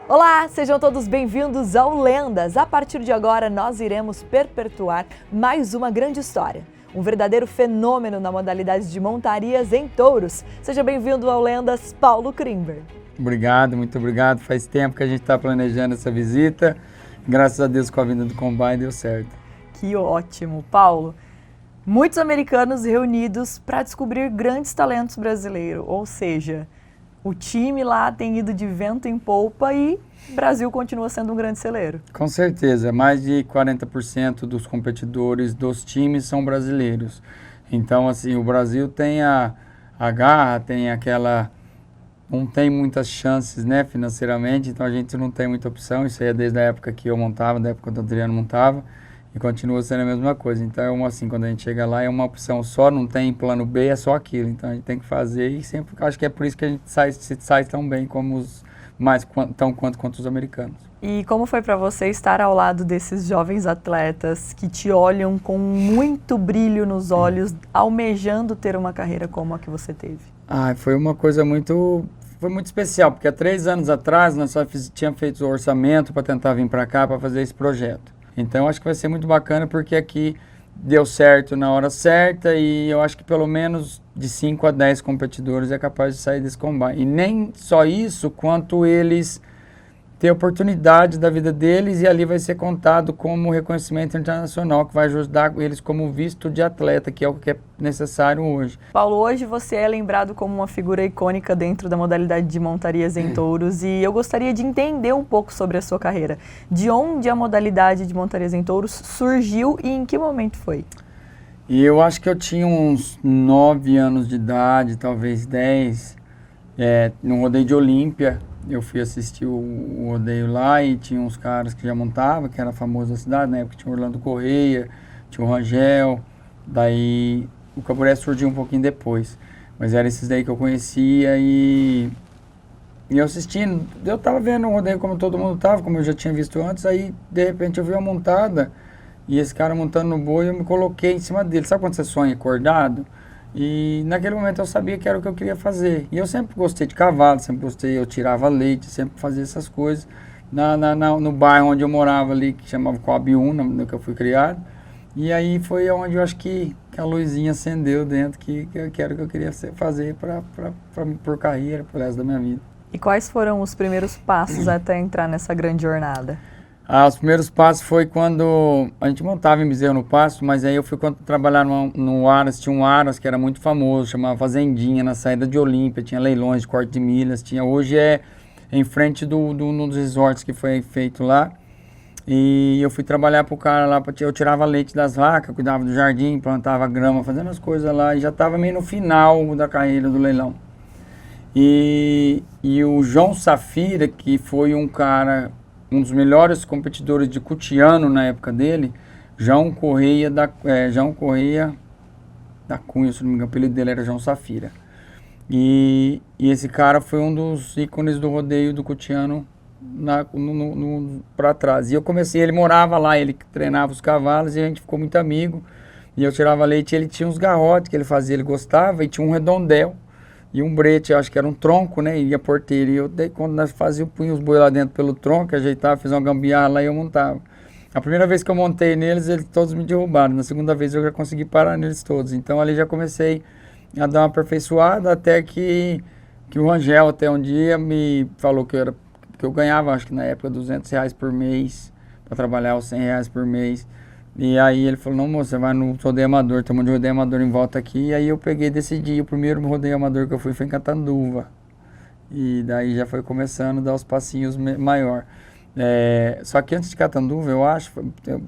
Olá, sejam todos bem-vindos ao Lendas. A partir de agora, nós iremos perpetuar mais uma grande história. Um verdadeiro fenômeno na modalidade de montarias em touros. Seja bem-vindo ao Lendas, Paulo Krimber. Obrigado, muito obrigado. Faz tempo que a gente está planejando essa visita. Graças a Deus, com a vinda do Combine deu certo. Que ótimo, Paulo. Muitos americanos reunidos para descobrir grandes talentos brasileiros, ou seja, o time lá tem ido de vento em polpa e o Brasil continua sendo um grande celeiro. Com certeza, mais de 40% dos competidores dos times são brasileiros. Então, assim, o Brasil tem a garra, tem aquela... não tem muitas chances, né, financeiramente, então a gente não tem muita opção. Isso aí é desde a época que eu montava, da época que o Adriano montava, e continua sendo a mesma coisa. Então, assim, quando a gente chega lá, é uma opção só, não tem plano B, é só aquilo. Então, a gente tem que fazer e sempre, acho que é por isso que a gente sai tão bem como os quanto os americanos. E como foi para você estar ao lado desses jovens atletas que te olham com muito brilho nos olhos, almejando ter uma carreira como a que você teve? Foi uma coisa foi muito especial, porque há 3 anos atrás nós só tínhamos feito o orçamento para tentar vir para cá para fazer esse projeto. Então acho que vai ser muito bacana porque aqui deu certo na hora certa e eu acho que pelo menos de 5 a 10 competidores é capaz de sair desse combine. E nem só isso, quanto eles ter oportunidade da vida deles e ali vai ser contado como reconhecimento internacional que vai ajudar eles como visto de atleta, que é o que é necessário hoje. Paulo, hoje você é lembrado como uma figura icônica dentro da modalidade de montarias em touros e eu gostaria de entender um pouco sobre a sua carreira. De onde a modalidade de montarias em touros surgiu e em que momento foi? E eu acho que eu tinha uns 9 anos de idade, talvez 10, no rodeio de Olímpia. Eu fui assistir o rodeio lá e tinha uns caras que já montavam, que era famoso da cidade, na época tinha o Orlando Correia, tinha o Rangel, daí o Caburé surgiu um pouquinho depois. Mas eram esses daí que eu conhecia e eu assistindo, eu tava vendo o rodeio como todo mundo tava, como eu já tinha visto antes, aí de repente eu vi uma montada e esse cara montando no boi, eu me coloquei em cima dele. Sabe quando você sonha acordado? E naquele momento eu sabia que era o que eu queria fazer. E eu sempre gostei de cavalo, sempre gostei, eu tirava leite, sempre fazia essas coisas. No bairro onde eu morava ali, que chamava Coabiúna, no que eu fui criado. E aí foi onde eu acho que a luzinha acendeu dentro, que era o que eu queria fazer por carreira, pro resto da minha vida. E quais foram os primeiros passos até entrar nessa grande jornada? Os primeiros passos foi quando a gente montava em Bezerro no Pasto, mas aí eu fui trabalhar no Aras, tinha um Aras que era muito famoso, chamava Fazendinha, na saída de Olímpia, tinha leilões de corte de milhas, hoje é em frente num dos resorts que foi feito lá, e eu fui trabalhar pro cara lá, eu tirava leite das vacas, cuidava do jardim, plantava grama, fazendo as coisas lá, e já estava meio no final da carreira do leilão. E o João Safira, que foi um dos melhores competidores de cutiano na época dele, João Correia da Cunha, se não me engano, o apelido dele era João Safira. E esse cara foi um dos ícones do rodeio do cutiano para trás. E eu comecei, ele morava lá, ele treinava os cavalos e a gente ficou muito amigo. E eu tirava leite, ele tinha uns garrotes que ele fazia, ele gostava, e tinha um redondel. E um brete, eu acho que era um tronco, né? E a porteira. E daí quando nós fazíamos, punha os boi lá dentro pelo tronco, ajeitava, fiz uma gambiarra lá e eu montava. A primeira vez que eu montei neles, eles todos me derrubaram. Na segunda vez eu já consegui parar neles todos. Então ali já comecei a dar uma aperfeiçoada até que o Rangel até um dia me falou que eu ganhava, acho que na época, R$200 por mês para trabalhar, os R$100 por mês. E aí ele falou, não, moço, você vai no rodeio amador, tem um monte de rodeio amador em volta aqui. E aí eu peguei e decidi, o primeiro rodeio amador que eu fui foi em Catanduva. E daí já foi começando a dar os passinhos maior. Só que antes de Catanduva, eu acho,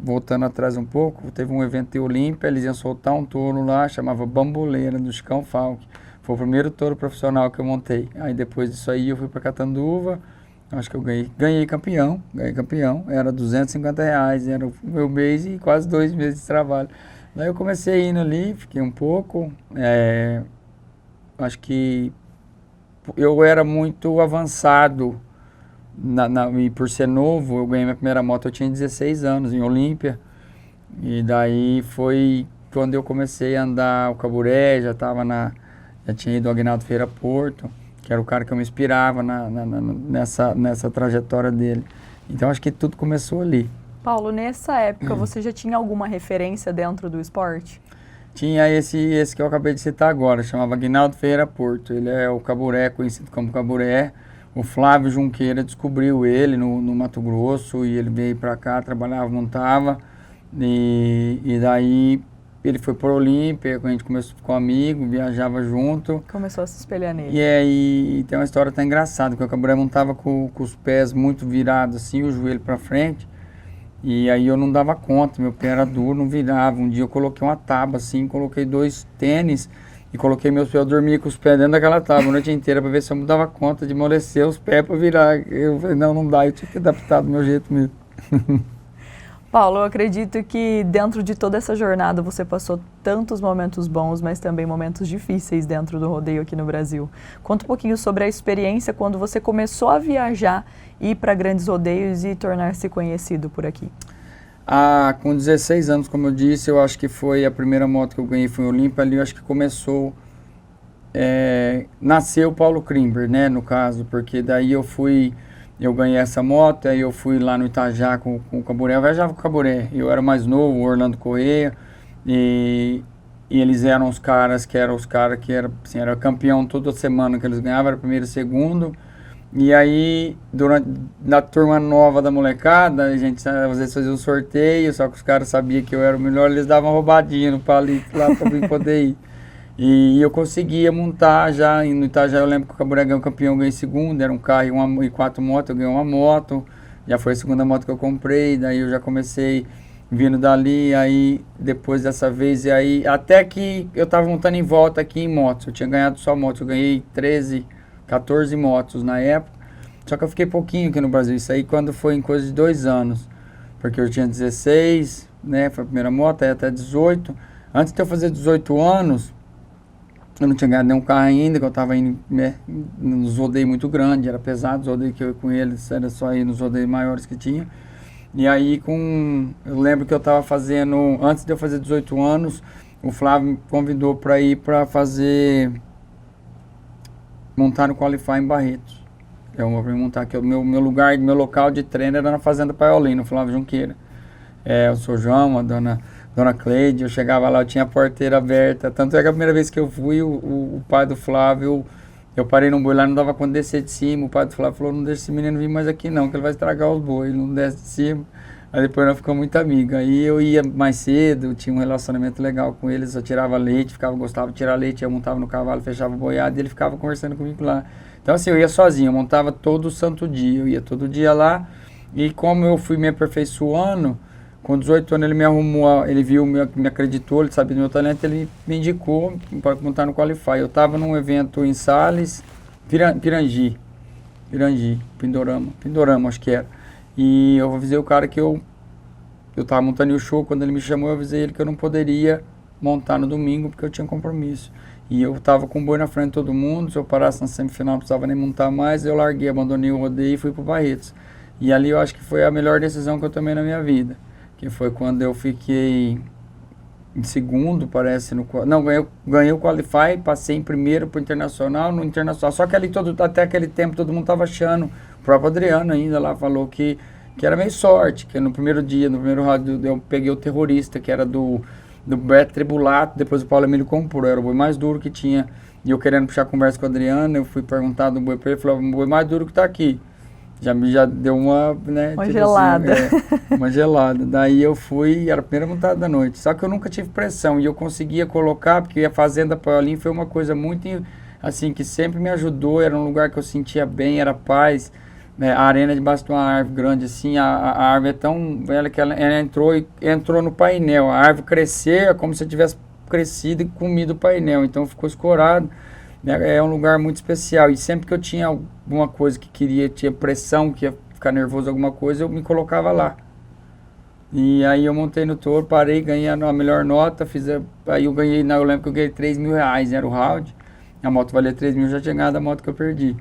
voltando atrás um pouco, teve um evento em Olímpia, eles iam soltar um touro lá, chamava Bamboleira, do Chicão Falck. Foi o primeiro touro profissional que eu montei. Aí depois disso aí eu fui para Catanduva. Acho que eu ganhei campeão, era R$250, era o meu mês e quase 2 meses de trabalho. Daí eu comecei indo ali, fiquei um pouco, acho que eu era muito avançado, e por ser novo, eu ganhei minha primeira moto, eu tinha 16 anos, em Olímpia, e daí foi quando eu comecei a andar o Caburé, já tinha ido ao Aguinaldo Feira Porto. que era o cara que eu me inspirava nessa trajetória dele. Então acho que tudo começou ali. Paulo, nessa época você já tinha alguma referência dentro do esporte? Tinha esse que eu acabei de citar agora, chamava Aguinaldo Ferreira Porto. Ele é o Caburé, conhecido como Caburé. O Flávio Junqueira descobriu ele no Mato Grosso e ele veio para cá, trabalhava, montava. E daí ele foi para a Olímpia, a gente começou a ficar amigo, viajava junto. Começou a se espelhar nele. E aí tem uma história até engraçada, porque o Caburé montava com os pés muito virados assim, o joelho para frente. E aí eu não dava conta, meu pé era duro, não virava. Um dia eu coloquei uma tábua assim, coloquei 2 tênis e coloquei meus pés, eu dormia com os pés dentro daquela tábua a noite inteira para ver se eu me dava conta de amolecer os pés para virar. Eu falei, não dá, eu tinha que adaptar do meu jeito mesmo. Paulo, eu acredito que dentro de toda essa jornada você passou tantos momentos bons, mas também momentos difíceis dentro do rodeio aqui no Brasil. Conta um pouquinho sobre a experiência quando você começou a viajar, ir para grandes rodeios e tornar-se conhecido por aqui. Com 16 anos, como eu disse, eu acho que foi a primeira moto que eu ganhei, foi o Olímpia, ali eu acho que começou, nasceu o Paulo Krimber, né, no caso, porque daí eu ganhei essa moto, aí eu fui lá no Itajá com o Caburé, eu viajava com o Caburé, eu era mais novo, o Orlando Correia, e eles eram os caras que era assim, era campeão toda semana que eles ganhavam, era primeiro e segundo, e aí, na turma nova da molecada, a gente às vezes fazia um sorteio, só que os caras sabiam que eu era o melhor, eles davam uma roubadinha no palito lá pra mim poder ir. E eu conseguia montar já, no Itajá eu lembro que o Caburé ganhou campeão, eu ganhei segundo, era um carro e 4 motos, eu ganhei uma moto, já foi a segunda moto que eu comprei, daí eu já comecei vindo dali, aí depois dessa vez, e aí até que eu tava montando em volta aqui em motos, eu tinha ganhado só motos, eu ganhei 14 motos na época, só que eu fiquei pouquinho aqui no Brasil, isso aí quando foi em coisa de 2 anos, porque eu tinha 16, né, foi a primeira moto, aí até 18, antes de eu fazer 18 anos, eu não tinha ganhado nenhum carro ainda, que eu estava indo nos rodeios muito grandes, era pesado, os rodeios que eu ia com eles, era só ir nos rodeios maiores que tinha. E aí, eu lembro que eu estava fazendo, antes de eu fazer 18 anos, o Flávio me convidou para ir para montar no Qualify em Barretos. Eu vou montar aqui, meu local de treino era na Fazenda Paiolino, Flávio Junqueira. O Sr. João, a Dona Cleide, eu chegava lá, eu tinha a porteira aberta, tanto é que a primeira vez que eu fui, o pai do Flávio, eu parei num boi lá, não dava conta de descer de cima, o pai do Flávio falou, não deixa esse menino vir mais aqui não, que ele vai estragar os bois, ele não desce de cima, aí depois nós ficamos muito amigos, aí eu ia mais cedo, tinha um relacionamento legal com eles, eu tirava leite, gostava de tirar leite, eu montava no cavalo, fechava o boiado, e ele ficava conversando comigo lá, então assim, eu ia sozinho, eu montava todo santo dia, eu ia todo dia lá, e como eu fui me aperfeiçoando, com 18 anos ele me arrumou, ele viu, me acreditou, ele sabia do meu talento, ele me indicou para montar no Qualify. Eu estava num evento em Sales, Pirangi, Pindorama acho que era. E eu avisei o cara que eu estava montando o show, quando ele me chamou eu avisei ele que eu não poderia montar no domingo porque eu tinha compromisso. E eu estava com o boi na frente de todo mundo, se eu parasse na semifinal não precisava nem montar mais, eu larguei, abandonei o rodeio e fui para o Barretos. E ali eu acho que foi a melhor decisão que eu tomei na minha vida. Que foi quando eu fiquei em segundo, parece, ganhei o Qualify, passei em primeiro pro Internacional, no Internacional, só que ali até aquele tempo todo mundo tava achando, o próprio Adriano ainda lá falou que era meio sorte, que no primeiro dia, no primeiro round eu peguei o Terrorista, que era do Beto Tribulato, depois o Paulo Emílio comprou, era o boi mais duro que tinha, e eu querendo puxar conversa com o Adriano, eu fui perguntar do boi pra ele, falou, o boi mais duro que tá aqui. Já deu uma, né? Uma tipo gelada. Assim, uma gelada. Daí eu fui, era a primeira montada da noite. Só que eu nunca tive pressão e eu conseguia colocar, porque a Fazenda Paiolino foi uma coisa muito, assim, que sempre me ajudou. Era um lugar que eu sentia bem, era paz. Né? A arena debaixo de uma árvore grande, assim, a árvore é tão velha que ela entrou no painel. A árvore cresceu, é como se eu tivesse crescido e comido o painel. Então ficou escorado. É um lugar muito especial e sempre que eu tinha alguma coisa que tinha pressão, que ia ficar nervoso alguma coisa, eu me colocava lá. E aí eu montei no touro, parei, ganhei a melhor nota, aí eu lembro que eu ganhei R$3.000, era o round, a moto valia 3 mil, já tinha ganhado a moto que eu perdi.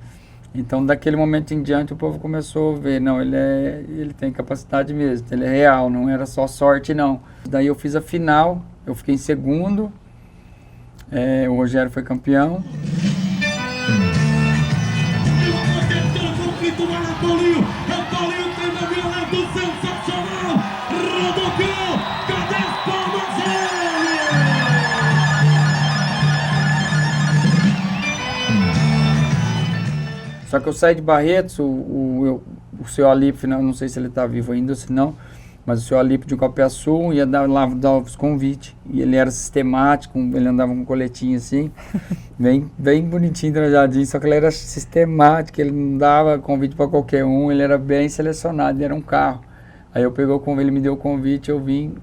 Então daquele momento em diante o povo começou a ver, não, ele tem capacidade mesmo, ele é real, não era só sorte não. Daí eu fiz a final, eu fiquei em segundo, o Rogério foi campeão. Paulinho treino violento, sensacional, Rodocão, cadê as palmas dele? Só que eu saí de Barretos, o seu Alípio, não sei se ele está vivo ainda ou se não, mas o seu Alípio de Copiaçu ia dar os convites. E ele era sistemático, ele andava com um coletinho assim, bem bonitinho, trajadinho, só que ele era sistemático, ele não dava convite para qualquer um, ele era bem selecionado, ele era um carro. Aí eu pegou com ele, me deu o convite, eu vim,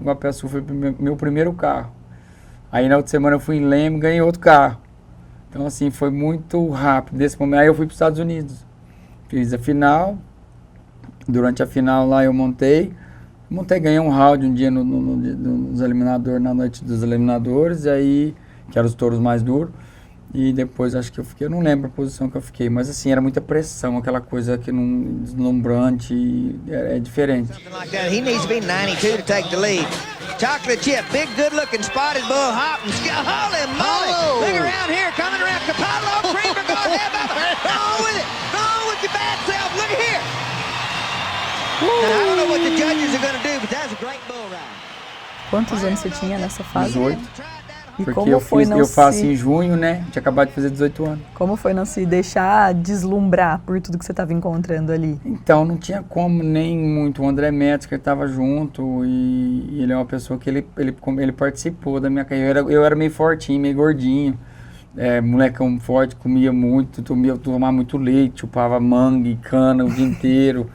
Copiaçu foi meu primeiro carro. Aí na outra semana eu fui em Leme, ganhei outro carro. Então assim, foi muito rápido desse momento. Aí eu fui para os Estados Unidos, fiz a final, durante a final lá eu ganhei um round um dia nos eliminadores, na noite dos eliminadores, e aí, que eram os touros mais duros, e depois acho que eu não lembro a posição que eu fiquei, mas assim, era muita pressão, aquela coisa que não deslumbrante, é diferente. He needs to be 92 to take the lead. Chocolate chip, big good looking spotted bull, hopping, holy moly, look around here, coming around, Capallo, Creamer, go ahead, go on with it, go on with your bad self, look here. Now, I don't know what the judges are going to do, but that's a great bull ride. Quantos anos você tinha nessa fase? 18. E Porque como foi eu faço em junho, né? Tinha acabado de fazer 18 anos. Como foi não se deixar deslumbrar por tudo que você estava encontrando ali? Então, não tinha como nem muito. O André Metzger estava junto e ele é uma pessoa que ele participou da minha carreira. Eu era meio fortinho, meio gordinho. Molecão forte, comia muito, tomava muito leite, chupava manga e cana o dia inteiro.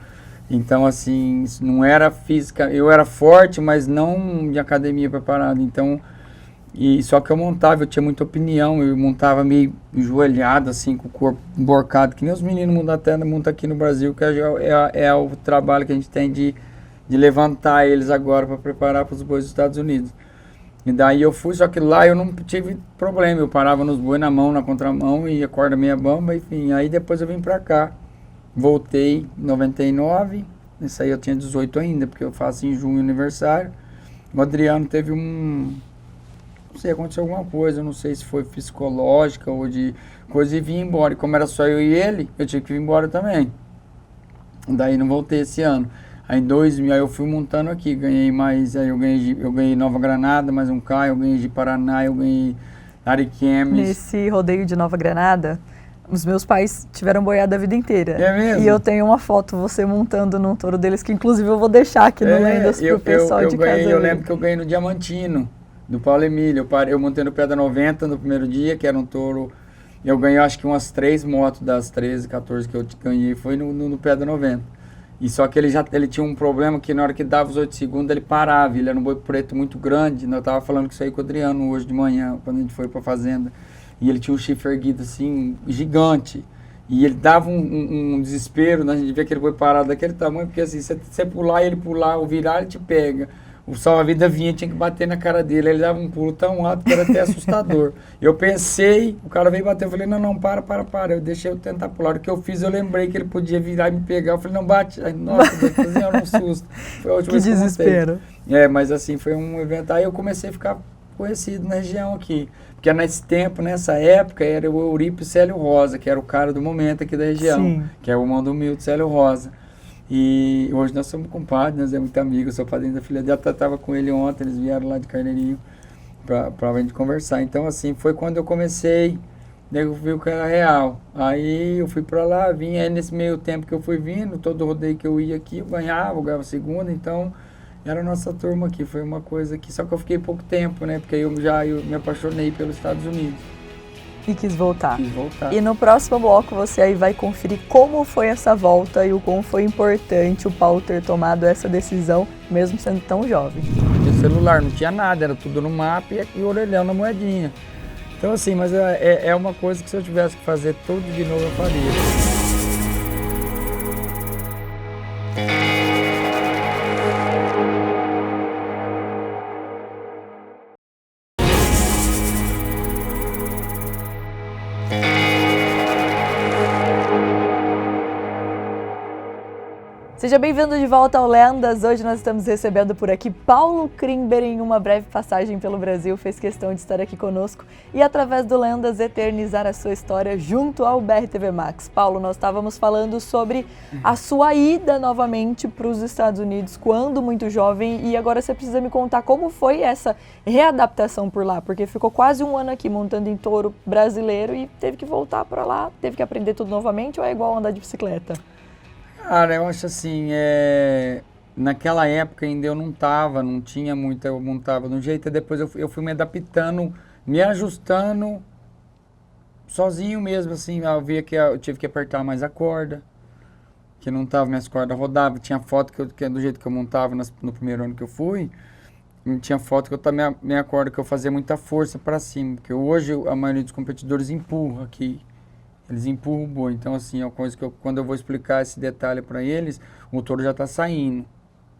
Então, assim, não era física. Eu era forte, mas não de academia preparado. Então... só que eu tinha muita opinião, eu montava meio enjoelhado, assim, com o corpo emborcado, que nem os meninos montam aqui no Brasil, que é o trabalho que a gente tem de levantar eles agora para preparar para os bois dos Estados Unidos. E daí eu fui, só que lá eu não tive problema, eu parava nos bois na mão, na contramão, e a corda meia bamba, enfim. Aí depois eu vim para cá, voltei em 99, isso aí eu tinha 18 ainda, porque eu faço em junho aniversário. O Adriano teve não sei, aconteceu alguma coisa, não sei se foi psicológica ou de coisa, e vim embora. E como era só eu e ele, eu tinha que vir embora também. Daí não voltei esse ano. Aí em 2000, aí eu fui montando aqui, ganhei mais, aí eu ganhei Nova Granada, mais um carro, eu ganhei de Paraná, eu ganhei Ariquemes. Nesse rodeio de Nova Granada, os meus pais tiveram boiada a vida inteira. É mesmo? E eu tenho uma foto você montando num touro deles, que inclusive eu vou deixar aqui no Lendas pro pessoal de casa. Eu lembro que eu ganhei no Diamantino, do Paulo Emílio. Eu montei no Pedra 90 no primeiro dia, que era um touro. Eu ganhei acho que umas 3 motos das 13, 14 que eu ganhei, foi no Pedra 90. E só que ele tinha um problema que na hora que dava os 8 segundos ele parava, ele era um boi preto muito grande. Eu tava falando isso aí com o Adriano hoje de manhã, quando a gente foi pra fazenda. E ele tinha um chifre erguido assim, gigante. E ele dava um desespero, né? A gente via aquele boi parado daquele tamanho, porque assim, você pular, ele pular, ou virar, ele te pega. O salva-vida vinha, tinha que bater na cara dele, ele dava um pulo tão alto que era até assustador. Eu pensei, o cara veio bater, eu falei, não, para, eu deixei eu tentar pular. O que eu fiz, eu lembrei que ele podia virar e me pegar, eu falei, não, bate. Aí, nossa, Deus, era um susto. Foi a última vez que desespero. Mas assim, foi um evento, aí eu comecei a ficar conhecido na região aqui. Porque nesse tempo, nessa época, era o Eurípio Célio Rosa, que era o cara do momento aqui da região. Sim. Que é o irmão do Milton Célio Rosa. E hoje nós somos compadres, nós é muito amigos, eu sou padrinho da filha dela, estava com ele ontem, eles vieram lá de Carneirinho para a gente conversar. Então assim, foi quando eu comecei, eu vi que era real. Aí eu fui para lá, vim, aí nesse meio tempo que eu fui vindo, todo rodeio que eu ia aqui, eu ganhava segunda, então era a nossa turma aqui, foi uma coisa que, só que eu fiquei pouco tempo, né, porque eu me apaixonei pelos Estados Unidos. E quis voltar. Quis voltar. E no próximo bloco você aí vai conferir como foi essa volta e o quão foi importante o Paulo ter tomado essa decisão, mesmo sendo tão jovem. Não tinha celular, não tinha nada, era tudo no mapa e o orelhão na moedinha. Então assim, mas é uma coisa que se eu tivesse que fazer tudo de novo eu faria. Seja bem-vindo de volta ao Lendas. Hoje nós estamos recebendo por aqui Paulo Krimber em uma breve passagem pelo Brasil. Fez questão de estar aqui conosco e, através do Lendas, eternizar a sua história junto ao BRTV Max. Paulo, nós estávamos falando sobre a sua ida novamente para os Estados Unidos quando muito jovem, e agora você precisa me contar como foi essa readaptação por lá, porque ficou quase um ano aqui montando em touro brasileiro e teve que voltar para lá, teve que aprender tudo novamente, ou é igual andar de bicicleta? Cara, eu acho assim, naquela época ainda eu não tinha muito, eu montava de um jeito, e depois eu fui me adaptando, me ajustando sozinho mesmo, assim, eu via que eu tive que apertar mais a corda, que não tava, minhas cordas rodavam, tinha foto que do jeito que eu montava no primeiro ano que eu fui, tinha foto que eu minha corda que eu fazia muita força para cima, porque hoje a maioria dos competidores empurra aqui. Eles empurram o boi, então assim, é uma coisa que quando eu vou explicar esse detalhe para eles, o touro já está saindo.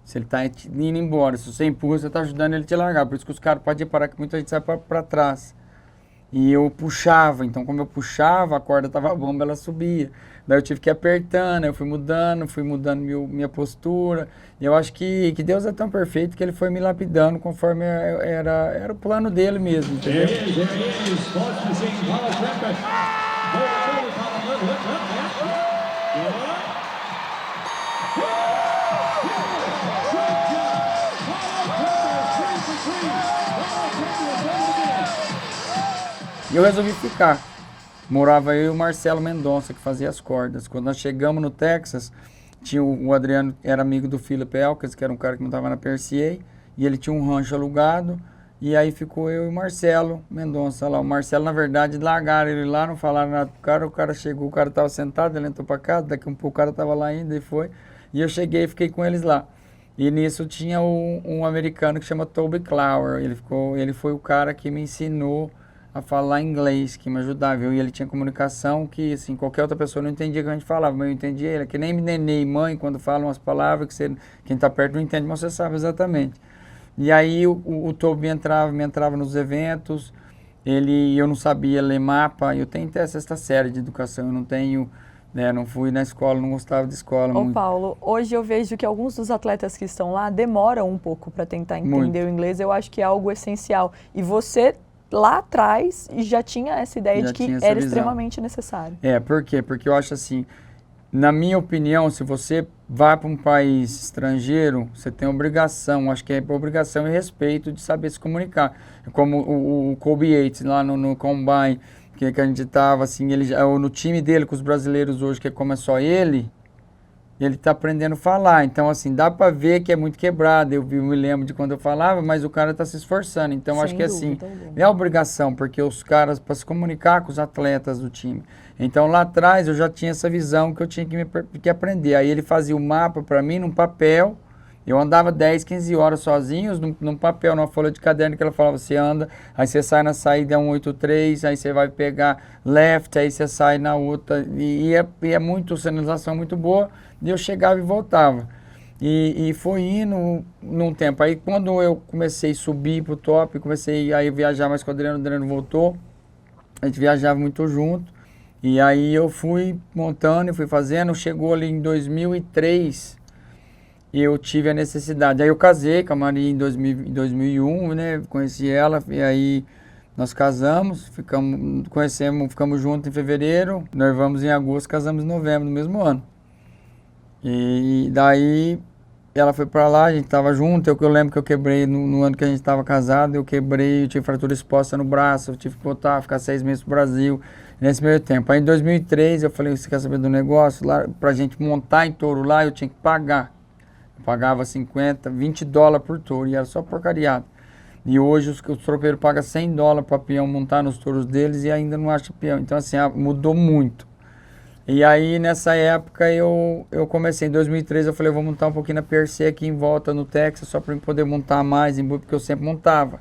Se ele está indo embora, se você empurra, você está ajudando ele a te largar. Por isso que os caras podem reparar que muita gente sai para trás. E eu puxava, então como eu puxava, a corda estava bomba, ela subia. Daí eu tive que ir apertando, eu fui mudando minha postura. E eu acho que Deus é tão perfeito que ele foi me lapidando conforme era o plano dele mesmo, entendeu? E eu resolvi ficar. Morava eu e o Marcelo Mendonça, que fazia as cordas. Quando nós chegamos no Texas, tinha o Adriano, era amigo do Philip Elkins, que era um cara que montava na PRCA, e ele tinha um rancho alugado, e aí ficou eu e o Marcelo Mendonça lá. O Marcelo, na verdade, largaram ele lá, não falaram nada pro o cara chegou, o cara estava sentado, ele entrou para casa, daqui um pouco o cara estava lá ainda e foi. E eu cheguei e fiquei com eles lá. E nisso tinha um americano que chama Toby Clower, ele foi o cara que me ensinou a falar inglês, que me ajudava, e ele tinha comunicação que, assim, qualquer outra pessoa não entendia o que a gente falava, mas eu entendia ele, que nem neném e mãe, quando falam as palavras, que quem está perto não entende, mas você sabe exatamente. E aí o Toby me entrava nos eventos, eu não sabia ler mapa, eu tenho até essa série de educação, eu não tenho, não fui na escola, não gostava de escola. Ô Paulo, hoje eu vejo que alguns dos atletas que estão lá demoram um pouco para tentar entender o inglês, eu acho que é algo essencial, e você lá atrás já tinha essa ideia de que era extremamente necessário. Por quê? Porque eu acho assim, na minha opinião, se você vai para um país estrangeiro, você tem obrigação, acho que é obrigação e respeito de saber se comunicar. Como o Kobe Yates lá no Combine, que a gente estava assim, no time dele com os brasileiros hoje, que é como é só ele está aprendendo a falar, então assim, dá para ver que é muito quebrado, eu me lembro de quando eu falava, mas o cara está se esforçando, então acho que assim, é obrigação, porque os caras, para se comunicar com os atletas do time, então lá atrás eu já tinha essa visão que eu tinha que aprender, aí ele fazia o mapa para mim num papel, eu andava 10, 15 horas sozinhos num papel, numa folha de caderno, que ela falava, você anda, aí você sai na saída 183, aí você vai pegar left, aí você sai na outra, e é muito, sinalização muito boa, e eu chegava e voltava. E foi indo num tempo. Aí quando eu comecei a subir pro top, comecei a viajar mais com o Adriano voltou, a gente viajava muito junto, e aí eu fui montando e fui fazendo, chegou ali em 2003, eu tive a necessidade. Aí eu casei com a Maria em 2001, né? Conheci ela e aí nós casamos, ficamos juntos em fevereiro, noivamos em agosto, casamos em novembro do mesmo ano. E daí ela foi pra lá, a gente tava junto, eu lembro que eu quebrei no ano que a gente tava casado, eu tive fratura exposta no braço, eu tive que voltar, ficar 6 meses pro Brasil, nesse meio tempo. Aí em 2003 eu falei, você quer saber do negócio? Lá, pra gente montar em touro lá, eu tinha que pagar. Eu pagava 50, 20 dólares por touro, e era só porcariado. E hoje os tropeiros pagam 100 dólares para peão montar nos touros deles e ainda não acha peão. Então assim, mudou muito. E aí nessa época eu comecei, em 2003 eu falei, eu vou montar um pouquinho na PRC aqui em volta no Texas, só para eu poder montar mais em boi, porque eu sempre montava.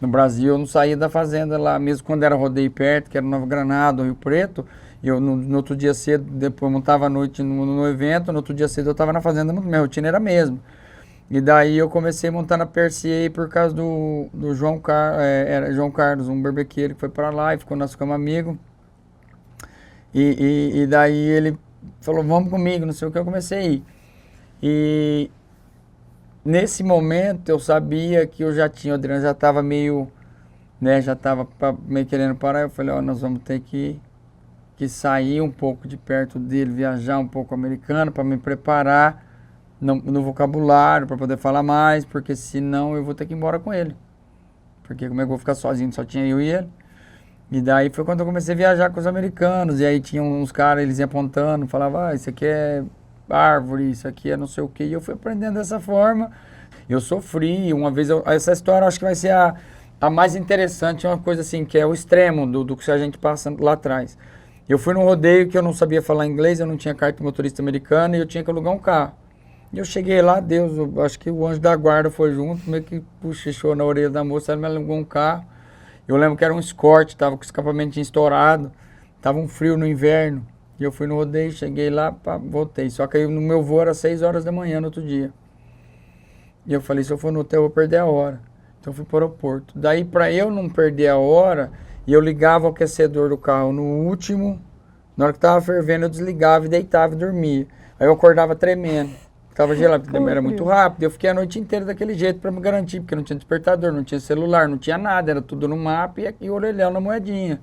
No Brasil eu não saía da fazenda lá, mesmo quando era rodeio perto, que era Nova Granada, Rio Preto, eu no outro dia cedo, depois montava à noite no evento, no outro dia cedo eu estava na fazenda, minha rotina era a mesma. E daí eu comecei a montar na PRCA por causa do João Carlos, um berbequeiro que foi para lá e nós ficamos amigos. E daí ele falou, vamos comigo, não sei o que, eu comecei a ir. E nesse momento eu sabia que eu já tinha, o Adriano já estava meio, né, já estava meio querendo parar. Eu falei, ó, nós vamos ter que sair um pouco de perto dele, viajar um pouco americano para me preparar no vocabulário, para poder falar mais, porque senão eu vou ter que ir embora com ele. Porque como é que eu vou ficar sozinho, só tinha eu e ele. E daí foi quando eu comecei a viajar com os americanos, e aí tinha uns caras, eles iam apontando, falavam, isso aqui é árvore, isso aqui é não sei o quê, e eu fui aprendendo dessa forma. Eu sofri, uma vez, essa história eu acho que vai ser a mais interessante, uma coisa assim, que é o extremo do que a gente passa lá atrás. Eu fui num rodeio que eu não sabia falar inglês, eu não tinha carta de motorista americano e eu tinha que alugar um carro. E eu cheguei lá, eu acho que o anjo da guarda foi junto, meio que puxou na orelha da moça, ela me alugou um carro. Eu lembro que era um Escort, tava com o escapamento estourado, tava um frio no inverno. E eu fui no rodeio, cheguei lá, voltei. Só que aí no meu voo era 6 horas da manhã no outro dia. E eu falei, se eu for no hotel eu vou perder a hora. Então eu fui para o aeroporto. Daí para eu não perder a hora, e eu ligava o aquecedor do carro no último, na hora que tava fervendo eu desligava e deitava e dormia. Aí eu acordava tremendo, tava gelado, porque era muito rápido. Eu fiquei a noite inteira daquele jeito para me garantir, porque não tinha despertador, não tinha celular, não tinha nada, era tudo no mapa e aqui o orelhão na moedinha.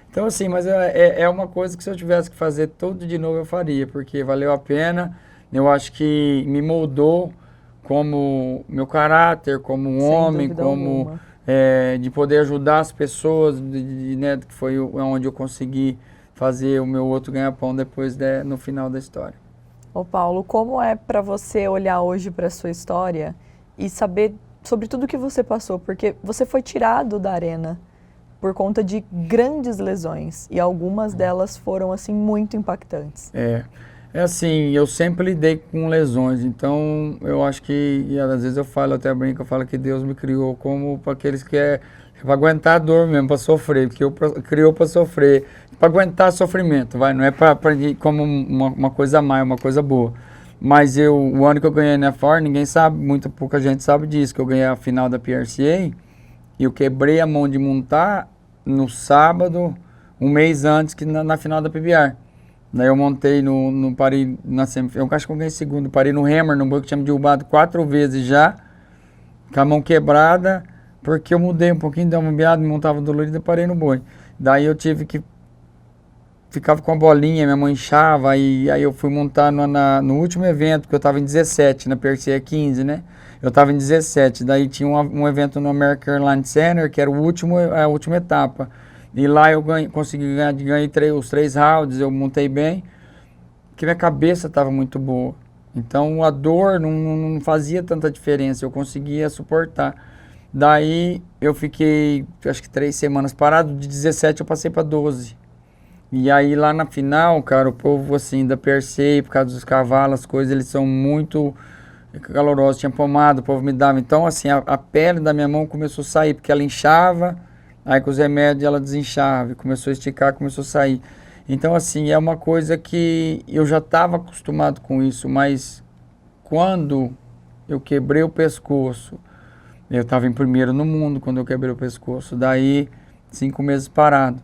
Então assim, mas é uma coisa que se eu tivesse que fazer tudo de novo eu faria, porque valeu a pena. Eu acho que me moldou como meu caráter, como um homem, como de poder ajudar as pessoas, né, que foi onde eu consegui fazer o meu outro ganha-pão depois, no final da história. Ô Paulo, como é para você olhar hoje para a sua história e saber sobre tudo que você passou? Porque você foi tirado da arena por conta de grandes lesões e algumas delas foram assim muito impactantes. É assim, eu sempre lidei com lesões, então eu acho que, e às vezes eu falo, até brinco, eu falo que Deus me criou como para aqueles que para aguentar a dor mesmo, para sofrer, porque criou para sofrer, para aguentar sofrimento, não é para como uma coisa má, uma coisa boa. Mas o ano que eu ganhei na FOR, ninguém sabe, muito pouca gente sabe disso, que eu ganhei a final da PRCA, e eu quebrei a mão de montar no sábado, um mês antes que na final da PBR. Daí eu montei parei na semifinal, eu acho que eu ganhei segundo, parei no hammer, no boi que tinha me derrubado 4 vezes já, com a mão quebrada, porque eu mudei um pouquinho, dei uma bobeada, me montava dolorido e parei no boi. Daí eu tive que, ficava com a bolinha, minha mão inchava, e aí eu fui montar no último evento, porque eu estava em 17, na PRCA 15, né? Eu estava em 17, daí tinha um evento no American Airlines Center, que era a última etapa. E lá eu consegui ganhei os 3 rounds, eu montei bem, porque minha cabeça estava muito boa. Então a dor não fazia tanta diferença, eu conseguia suportar. Daí eu fiquei, acho que 3 semanas parado, de 17 eu passei para 12. E aí lá na final, cara, o povo assim da PRCA, por causa dos cavalos, as coisas, eles são muito calorosos, tinha pomada, o povo me dava. Então assim, a pele da minha mão começou a sair, porque ela inchava. Aí com os remédios ela desinchava, começou a esticar, começou a sair. Então assim, é uma coisa que eu já estava acostumado com isso, mas quando eu quebrei o pescoço, eu estava em primeiro no mundo quando eu quebrei o pescoço, daí 5 meses parado.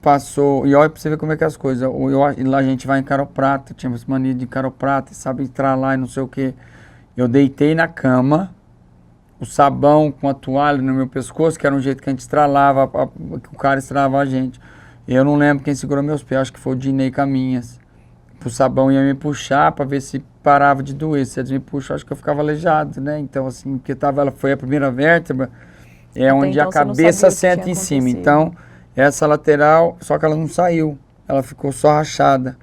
Passou, e olha pra você ver como é que é as coisas, lá a gente vai em caroprata, tinha essa mania de caroprata, sabe, entrar lá e não sei o que. Eu deitei na cama, o sabão com a toalha no meu pescoço, que era um jeito que a gente estralava, que o cara estralava a gente. Eu não lembro quem segurou meus pés, acho que foi o Dinei Caminhas. O sabão ia me puxar para ver se parava de doer. Se eles me puxam, acho que eu ficava aleijado, né? Então, assim, porque ela foi a primeira vértebra, onde então a cabeça senta em cima. Então, essa lateral, só que ela não saiu, ela ficou só rachada.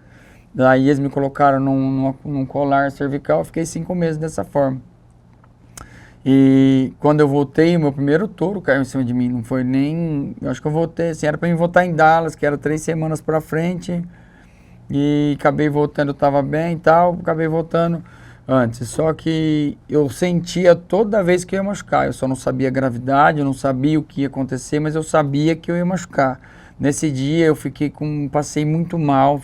Daí eles me colocaram num colar cervical, eu fiquei 5 meses dessa forma. E quando eu voltei, o meu primeiro touro caiu em cima de mim, não foi nem... Eu acho que eu voltei, assim, era para mim voltar em Dallas, que era 3 semanas para frente, e acabei voltando, eu estava bem e tal, acabei voltando antes. Só que eu sentia toda vez que eu ia machucar, eu só não sabia a gravidade, eu não sabia o que ia acontecer, mas eu sabia que eu ia machucar. Nesse dia eu passei muito mal,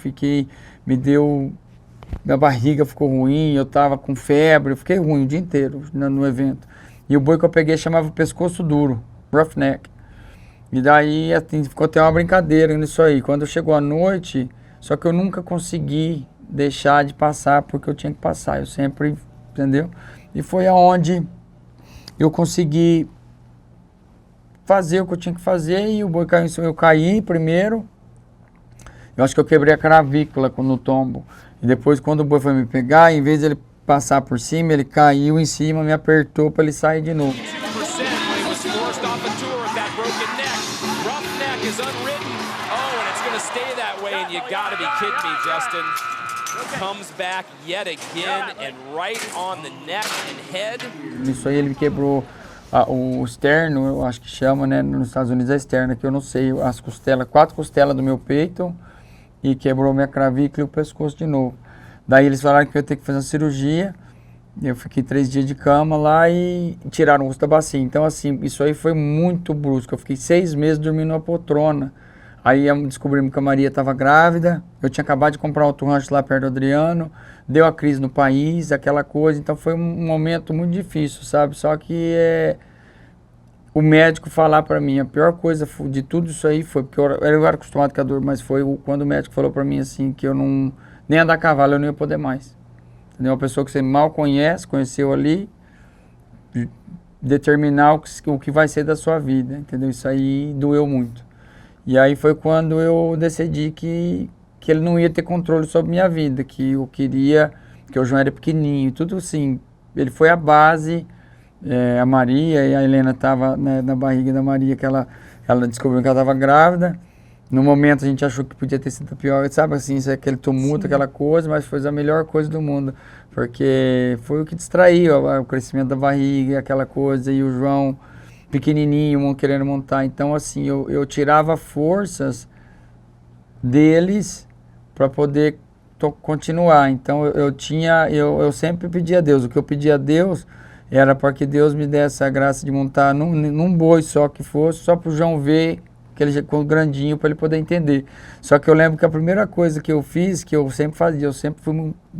minha barriga ficou ruim, eu tava com febre, eu fiquei ruim o dia inteiro no evento. E o boi que eu peguei chamava pescoço duro, roughneck. E daí assim, ficou até uma brincadeira nisso aí. Quando chegou a noite, só que eu nunca consegui deixar de passar porque eu tinha que passar. Eu sempre, entendeu? E foi aonde eu consegui fazer o que eu tinha que fazer e o boi caiu em cima. Eu caí primeiro. Eu acho que eu quebrei a cravícula no tombo. E depois, quando o boi foi me pegar, em vez de ele passar por cima, ele caiu em cima, me apertou para ele sair de novo. Isso aí ele quebrou o externo, eu acho que chama, né? Nos Estados Unidos é externo, que eu não sei, as costelas, 4 costelas do meu peito e quebrou minha clavícula e o pescoço de novo. Daí eles falaram que eu ia ter que fazer uma cirurgia. Eu fiquei 3 dias de cama lá e tiraram o osso da bacia. Então, assim, isso aí foi muito brusco. Eu fiquei 6 meses dormindo numa poltrona. Aí descobrimos que a Maria estava grávida. Eu tinha acabado de comprar outro rancho lá perto do Adriano. Deu a crise no país, aquela coisa. Então, foi um momento muito difícil, sabe? Só que o médico falar para mim, a pior coisa de tudo isso aí foi... Porque eu era acostumado com a dor, mas foi quando o médico falou para mim, assim, que eu não... Nem andar a cavalo eu não ia poder mais. Entendeu? Uma pessoa que você mal conhece, conheceu ali, determinar o que vai ser da sua vida, entendeu? Isso aí doeu muito. E aí foi quando eu decidi que ele não ia ter controle sobre minha vida, que eu queria, que o João era pequenininho, tudo assim. Ele foi a base, a Maria e a Helena estavam, né, na barriga da Maria, que ela descobriu que ela estava grávida. No momento a gente achou que podia ter sido pior, sabe assim, aquele tumulto, Sim. Aquela coisa, mas foi a melhor coisa do mundo, porque foi o que distraiu o crescimento da barriga, aquela coisa, e o João pequenininho, querendo montar. Então, assim, eu tirava forças deles para poder continuar. Então, eu sempre pedia a Deus. O que eu pedia a Deus era para que Deus me desse a graça de montar num boi só que fosse, só para o João ver, que ele com grandinho para ele poder entender. Só que eu lembro que a primeira coisa que eu fiz, que eu sempre fazia,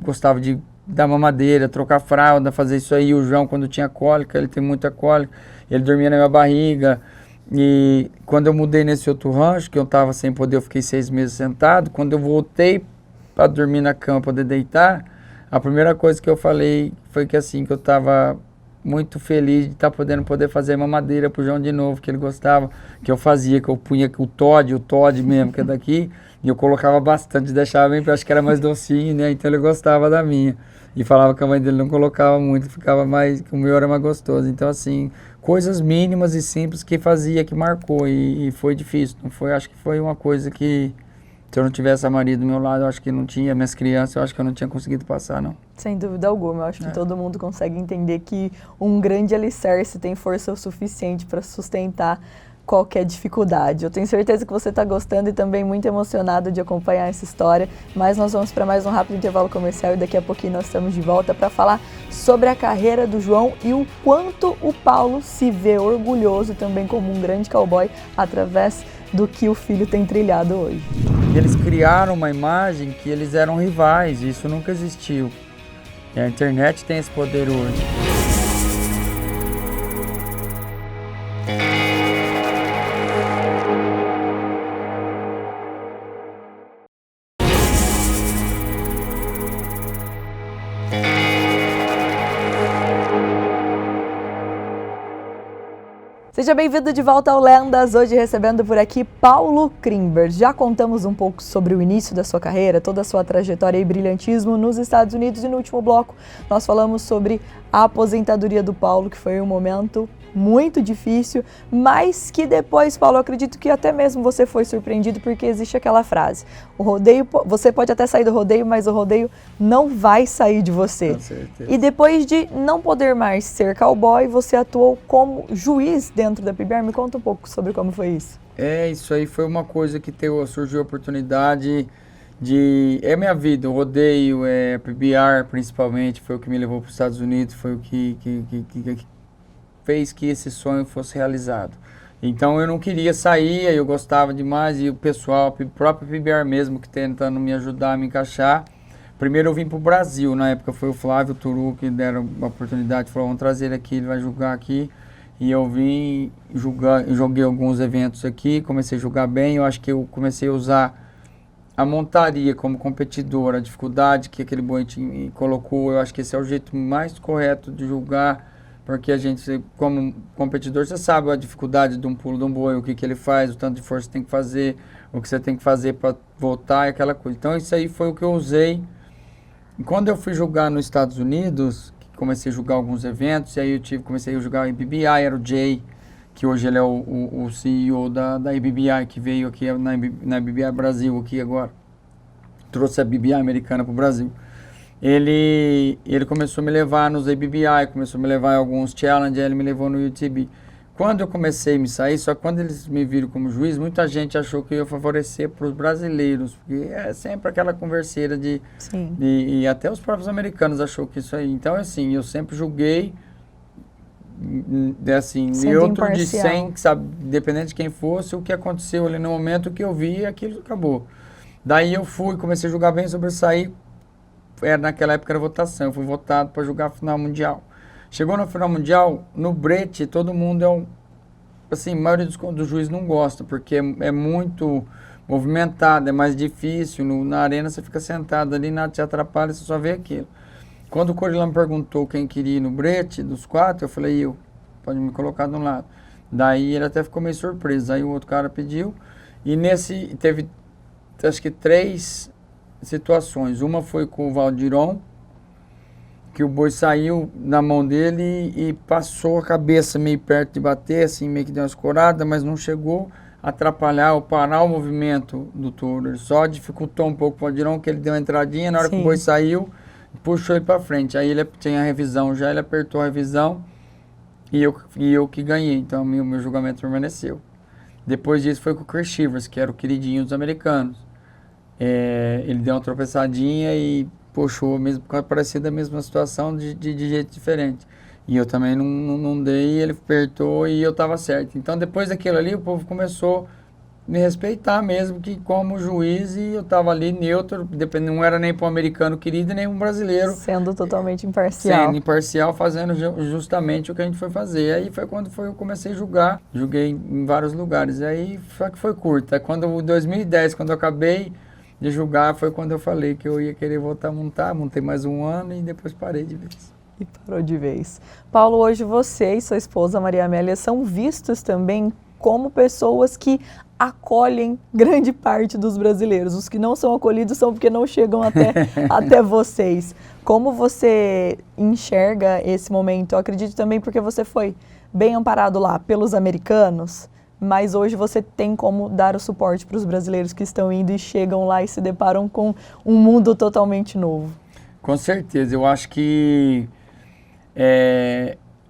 gostava de dar mamadeira, trocar fralda, fazer isso aí. O João, quando tinha cólica, ele tem muita cólica, ele dormia na minha barriga. E quando eu mudei nesse outro rancho, que eu estava sem poder, eu fiquei 6 meses sentado. Quando eu voltei para dormir na cama, poder deitar, a primeira coisa que eu falei foi que assim, que eu estava muito feliz de estar poder fazer mamadeira pro João de novo, que ele gostava, que eu fazia, que eu punha o Todd mesmo, que é daqui, e eu colocava bastante, deixava bem, porque eu acho que era mais docinho, né, então ele gostava da minha, e falava que a mãe dele não colocava muito, ficava mais, que o meu era mais gostoso, então assim, coisas mínimas e simples que fazia, que marcou, e foi difícil, não foi, acho que foi uma coisa que, se eu não tivesse a Maria do meu lado, eu acho que não tinha, minhas crianças, eu acho que eu não tinha conseguido passar, não. Sem dúvida alguma, eu acho que todo mundo consegue entender que um grande alicerce tem força o suficiente para sustentar qualquer dificuldade. Eu tenho certeza que você está gostando e também muito emocionado de acompanhar essa história, mas nós vamos para mais um rápido intervalo comercial e daqui a pouquinho nós estamos de volta para falar sobre a carreira do João e o quanto o Paulo se vê orgulhoso também como um grande cowboy através do que o filho tem trilhado hoje. Eles criaram uma imagem que eles eram rivais, e isso nunca existiu. E a internet tem esse poder hoje. Seja bem-vindo de volta ao Lendas, hoje recebendo por aqui Paulo Krimber. Já contamos um pouco sobre o início da sua carreira, toda a sua trajetória e brilhantismo nos Estados Unidos, e no último bloco nós falamos sobre a aposentadoria do Paulo, que foi um momento muito difícil, mas que depois, Paulo, eu acredito que até mesmo você foi surpreendido, porque existe aquela frase: o rodeio, você pode até sair do rodeio, mas o rodeio não vai sair de você. Com certeza. E depois de não poder mais ser cowboy, você atuou como juiz dentro da PBR. Me conta um pouco sobre como foi isso. Isso aí foi uma coisa que surgiu a oportunidade de... É minha vida, o rodeio, PBR principalmente, foi o que me levou para os Estados Unidos, foi o que fez que esse sonho fosse realizado. Então eu não queria sair, eu gostava demais, e o pessoal, o próprio PBR mesmo, que tentando me ajudar a me encaixar. Primeiro eu vim para o Brasil, na época foi o Flávio Turu que deram uma oportunidade, falou: vamos trazer ele aqui, ele vai julgar aqui. E eu vim joguei alguns eventos aqui, comecei a jogar bem, eu acho que eu comecei a usar a montaria como competidor, a dificuldade que aquele boi colocou, eu acho que esse é o jeito mais correto de julgar, porque a gente, como competidor, você sabe a dificuldade de um pulo de um boi, o que ele faz, o tanto de força que tem que fazer, o que você tem que fazer para voltar e aquela coisa. Então isso aí foi o que eu usei. E quando eu fui julgar nos Estados Unidos, comecei a julgar alguns eventos, e aí comecei a julgar o IBBI, era o Jay, que hoje ele é o CEO da IBBI, que veio aqui na IBBI Brasil, aqui agora. Trouxe a IBBI americana para o Brasil. Ele começou a me levar nos IBBI, começou a me levar em alguns challenges, ele me levou no UTB. Quando eu comecei a me sair, só que quando eles me viram como juiz, muita gente achou que eu ia favorecer para os brasileiros, porque é sempre aquela converseira e até os próprios americanos achou que isso aí. Então, assim, eu sempre julguei, assim, neutro de 100, sabe, independente de quem fosse, o que aconteceu ali no momento, o que eu vi, aquilo acabou. Daí eu comecei a julgar bem, sobressair, naquela época era votação, eu fui votado para julgar a final mundial. Chegou na final mundial, no brete, todo mundo assim, a maioria dos juízes não gosta, porque é muito movimentado, é mais difícil, na arena você fica sentado ali, nada te atrapalha, você só vê aquilo. Quando o Corilhão me perguntou quem queria ir no brete, dos 4, eu falei, pode me colocar de um lado. Daí ele até ficou meio surpreso, aí o outro cara pediu, e teve, acho que 3 situações. Uma foi com o Valdiron, que o boi saiu na mão dele e passou a cabeça meio perto de bater, assim, meio que deu uma escorada, mas não chegou a atrapalhar ou parar o movimento do touro. Ele só dificultou um pouco o Valdiron, que ele deu uma entradinha, na hora que o boi saiu, puxou ele para frente. Aí ele tinha a revisão, ele apertou a revisão e eu que ganhei. Então o meu julgamento permaneceu. Depois disso foi com o Chris Shivers, que era o queridinho dos americanos. Ele deu uma tropeçadinha e puxou, mesmo parecia da mesma situação, de jeito diferente. E eu também não dei, ele apertou e eu estava certo. Então depois daquilo ali, o povo começou a me respeitar mesmo, que como juiz, e eu estava ali neutro, não era nem para um americano querido, nem para um brasileiro. Sendo totalmente imparcial. Sendo imparcial, fazendo justamente o que a gente foi fazer. Aí foi quando eu comecei a julgar, julguei em vários lugares. Aí só que foi curto. Aí quando, em 2010, quando eu acabei de julgar, foi quando eu falei que eu ia querer voltar a montar, montei mais um ano e depois parei de vez. E parou de vez. Paulo, hoje você e sua esposa Maria Amélia são vistos também como pessoas que acolhem grande parte dos brasileiros. Os que não são acolhidos são porque não chegam até vocês. Como você enxerga esse momento? Eu acredito também porque você foi bem amparado lá pelos americanos, mas hoje você tem como dar o suporte para os brasileiros que estão indo e chegam lá e se deparam com um mundo totalmente novo. Com certeza, eu acho que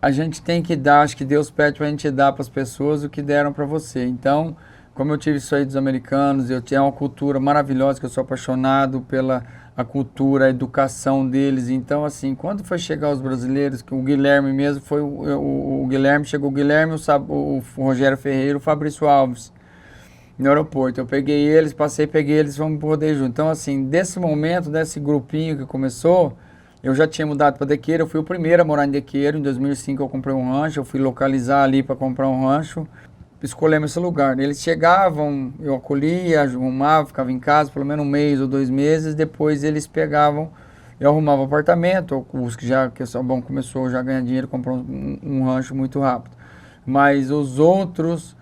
a gente tem que dar, acho que Deus pede para a gente dar para as pessoas o que deram para você. Então, como eu tive isso aí dos americanos, eu tinha uma cultura maravilhosa, que eu sou apaixonado pela a cultura, a educação deles. Então, assim, quando foi chegar os brasileiros, que o Guilherme mesmo, foi o Guilherme, chegou o Guilherme, o Rogério Ferreira, o Fabrício Alves, no aeroporto. Eu peguei eles, peguei eles, vamos poder junto. Então, assim, desse momento, desse grupinho que começou, eu já tinha mudado para Dequeiro, eu fui o primeiro a morar em Dequeiro. Em 2005 eu comprei um rancho, eu fui localizar ali para comprar um rancho. Escolhemos esse lugar. Eles chegavam, eu acolhia, arrumava, ficava em casa pelo menos 1 mês ou 2 meses, depois eles pegavam, eu arrumava apartamento, os que o Sabão começou já a ganhar dinheiro, comprou um rancho muito rápido. Mas os outros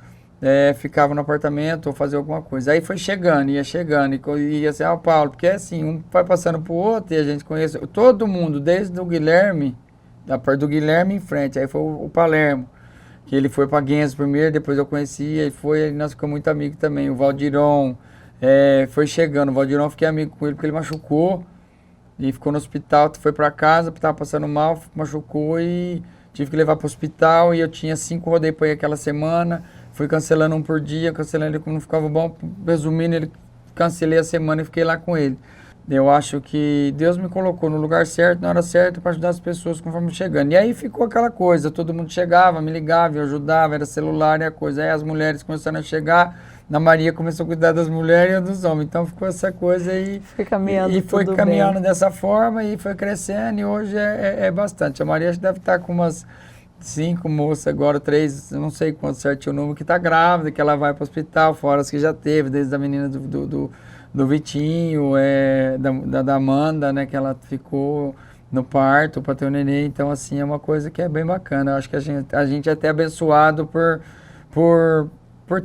ficavam no apartamento ou faziam alguma coisa. Aí foi chegando, ia assim, Paulo, porque assim, um vai passando pro outro e a gente conhece todo mundo, desde o Guilherme, da parte do Guilherme em frente, aí foi o Palermo, que ele foi para Guense primeiro, depois eu conheci, nós ficamos muito amigos também. O Valdiron foi chegando, o Valdiron fiquei amigo com ele porque ele machucou e ficou no hospital, foi para casa, estava passando mal, machucou e tive que levar para o hospital, e eu tinha 5 rodeios para ir aquela semana, fui cancelando um por dia, cancelando ele, como não ficava bom, resumindo, cancelei a semana e fiquei lá com ele. Eu acho que Deus me colocou no lugar certo, na hora certa, para ajudar as pessoas conforme chegando. E aí ficou aquela coisa, todo mundo chegava, me ligava, eu ajudava, era celular e a coisa. Aí as mulheres começaram a chegar, a Maria começou a cuidar das mulheres e dos homens. Então ficou essa coisa aí. Foi caminhando, e foi caminhando dessa forma e foi crescendo, e hoje é bastante. A Maria deve estar com umas 5 moças agora, 3, não sei quanto certinho o número, que está grávida, que ela vai para o hospital, fora as que já teve, desde a menina do Vitinho, da Amanda, né, que ela ficou no parto para ter o neném. Então, assim, é uma coisa que é bem bacana. Eu acho que a gente é até abençoado por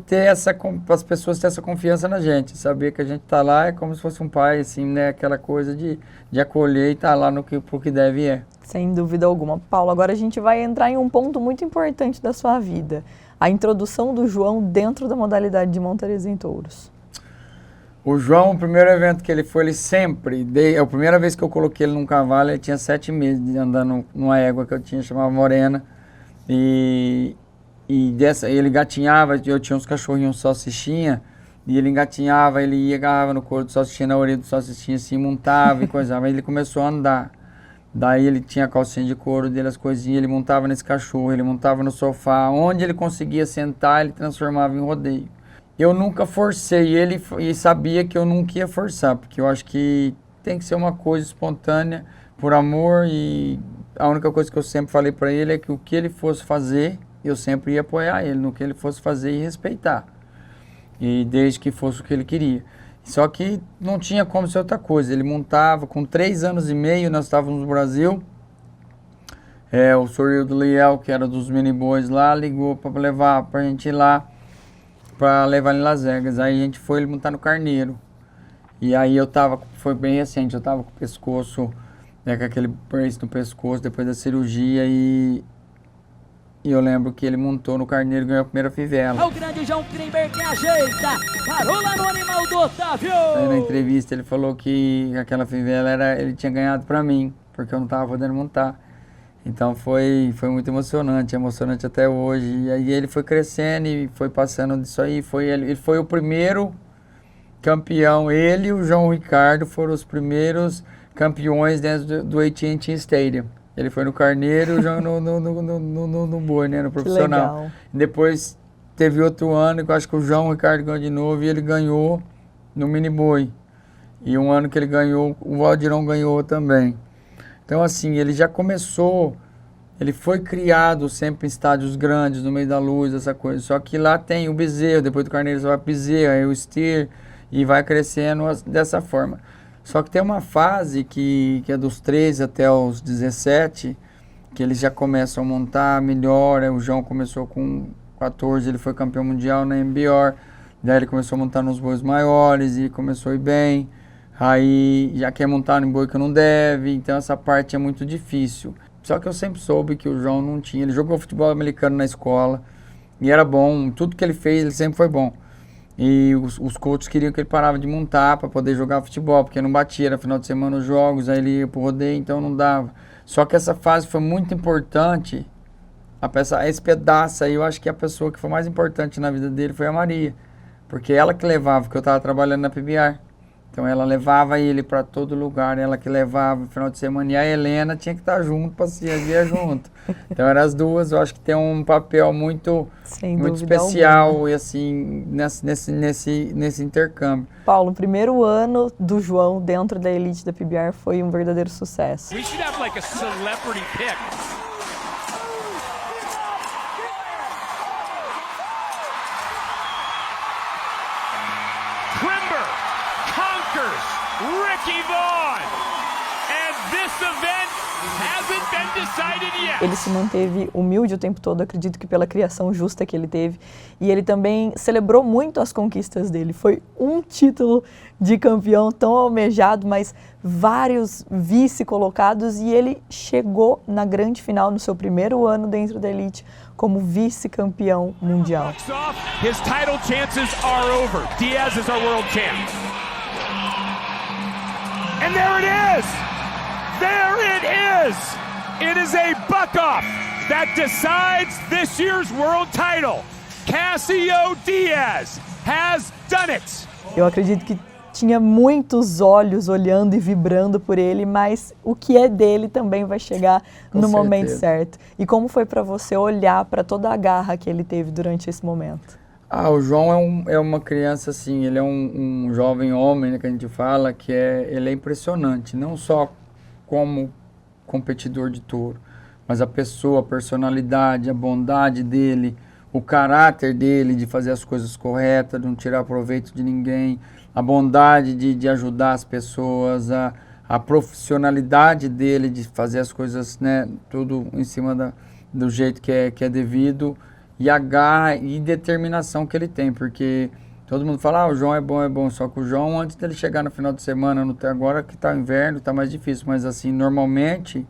ter as pessoas terem essa confiança na gente, saber que a gente tá lá é como se fosse um pai, assim, né, aquela coisa de acolher e tá lá pro que deve é. Sem dúvida alguma. Paulo, agora a gente vai entrar em um ponto muito importante da sua vida, a introdução do João dentro da modalidade de montarias em touros. O João, o primeiro evento que ele foi, a primeira vez que eu coloquei ele num cavalo, ele tinha 7 meses de andando numa égua que eu tinha, chamava Morena, e ele gatinhava, eu tinha uns cachorrinhos salsichinha, e ele engatinhava, ele ia, agarrava no couro do salsichinha, na orelha do salsichinha, assim, montava e coisava, aí ele começou a andar. Daí ele tinha a calcinha de couro dele, as coisinhas, ele montava nesse cachorro, ele montava no sofá, onde ele conseguia sentar, ele transformava em rodeio. Eu nunca forcei ele e sabia que eu nunca ia forçar, porque eu acho que tem que ser uma coisa espontânea, por amor, e a única coisa que eu sempre falei para ele é que o que ele fosse fazer, eu sempre ia apoiar ele no que ele fosse fazer e respeitar. E desde que fosse o que ele queria. Só que não tinha como ser outra coisa. Ele montava, com 3 anos e meio, nós estávamos no Brasil. O Soril do Liel, que era dos mini boys lá, ligou para levar pra gente ir lá, para levar ele em Las Vegas. Aí a gente foi ele montar no Carneiro. E aí foi bem recente, eu tava com o pescoço, com aquele brace no pescoço depois da cirurgia e eu lembro que ele montou no Carneiro e ganhou a primeira fivela. É o grande João Klimber que ajeita, parou lá no animal do Otávio. Aí na entrevista ele falou que aquela fivela ele tinha ganhado pra mim, porque eu não tava podendo montar. Então foi muito emocionante até hoje. E aí ele foi crescendo e foi passando disso aí. Ele foi o primeiro campeão, ele e o João Ricardo foram os primeiros campeões dentro do AT&T Stadium. Ele foi no Carneiro e o João no boi, né, no profissional. Legal. Depois teve outro ano que eu acho que o João Ricardo ganhou de novo e ele ganhou no mini boi. E um ano que ele ganhou, o Valdirão ganhou também. Então, assim, ele já começou, ele foi criado sempre em estádios grandes, no meio da luz, essa coisa. Só que lá tem o bezerro, depois do Carneiro você vai pro bezerro, aí o steer, e vai crescendo dessa forma. Só que tem uma fase que é dos 13 até os 17, que eles já começam a montar melhor. O João começou com 14, ele foi campeão mundial na MBR, daí ele começou a montar nos bois maiores e começou a ir bem. Aí já quer montar em boi que não deve, então essa parte é muito difícil. Só que eu sempre soube que o João não tinha, ele jogou futebol americano na escola e era bom, tudo que ele fez ele sempre foi bom. E os coaches queriam que ele parava de montar para poder jogar futebol, porque não batia, era final de semana os jogos, aí ele ia pro rodeio, então não dava. Só que essa fase foi muito importante, esse pedaço aí, eu acho que a pessoa que foi mais importante na vida dele foi a Maria, porque ela que levava, porque eu estava trabalhando na PBR. Então ela levava ele para todo lugar, ela que levava no final de semana, e a Helena tinha que estar junto para se ver junto. Então eram as duas, eu acho que tem um papel muito especial alguma. E assim, nesse intercâmbio. Paulo, o primeiro ano do João dentro da elite da PBR foi um verdadeiro sucesso. We should have like a celebrity pick. Ricky Vaughn, and this event hasn't been decided yet. Ele se manteve humilde o tempo todo, acredito que pela criação justa que ele teve, e ele também celebrou muito as conquistas dele. Foi um título de campeão tão almejado, mas vários vice-colocados, e ele chegou na grande final no seu primeiro ano dentro da elite como vice-campeão mundial. His title chances are over. Diaz is our world champ. And there it is! There it is! It is a buck-off that decides this year's world title. Cassio Diaz has done it! Eu acredito que tinha muitos olhos olhando e vibrando por ele, mas o que é dele também vai chegar no momento certo. E como foi para você olhar para toda a garra que ele teve durante esse momento? O João é uma criança assim, ele é um jovem homem, né, que a gente fala, ele é impressionante, não só como competidor de touro, mas a pessoa, a personalidade, a bondade dele, o caráter dele de fazer as coisas corretas, de não tirar proveito de ninguém, a bondade de ajudar as pessoas, a profissionalidade dele de fazer as coisas, né, tudo em cima do jeito que é devido, e a garra e determinação que ele tem, porque todo mundo fala, o João é bom, só que o João, antes dele chegar no final de semana, agora que tá inverno, tá mais difícil, mas assim, normalmente,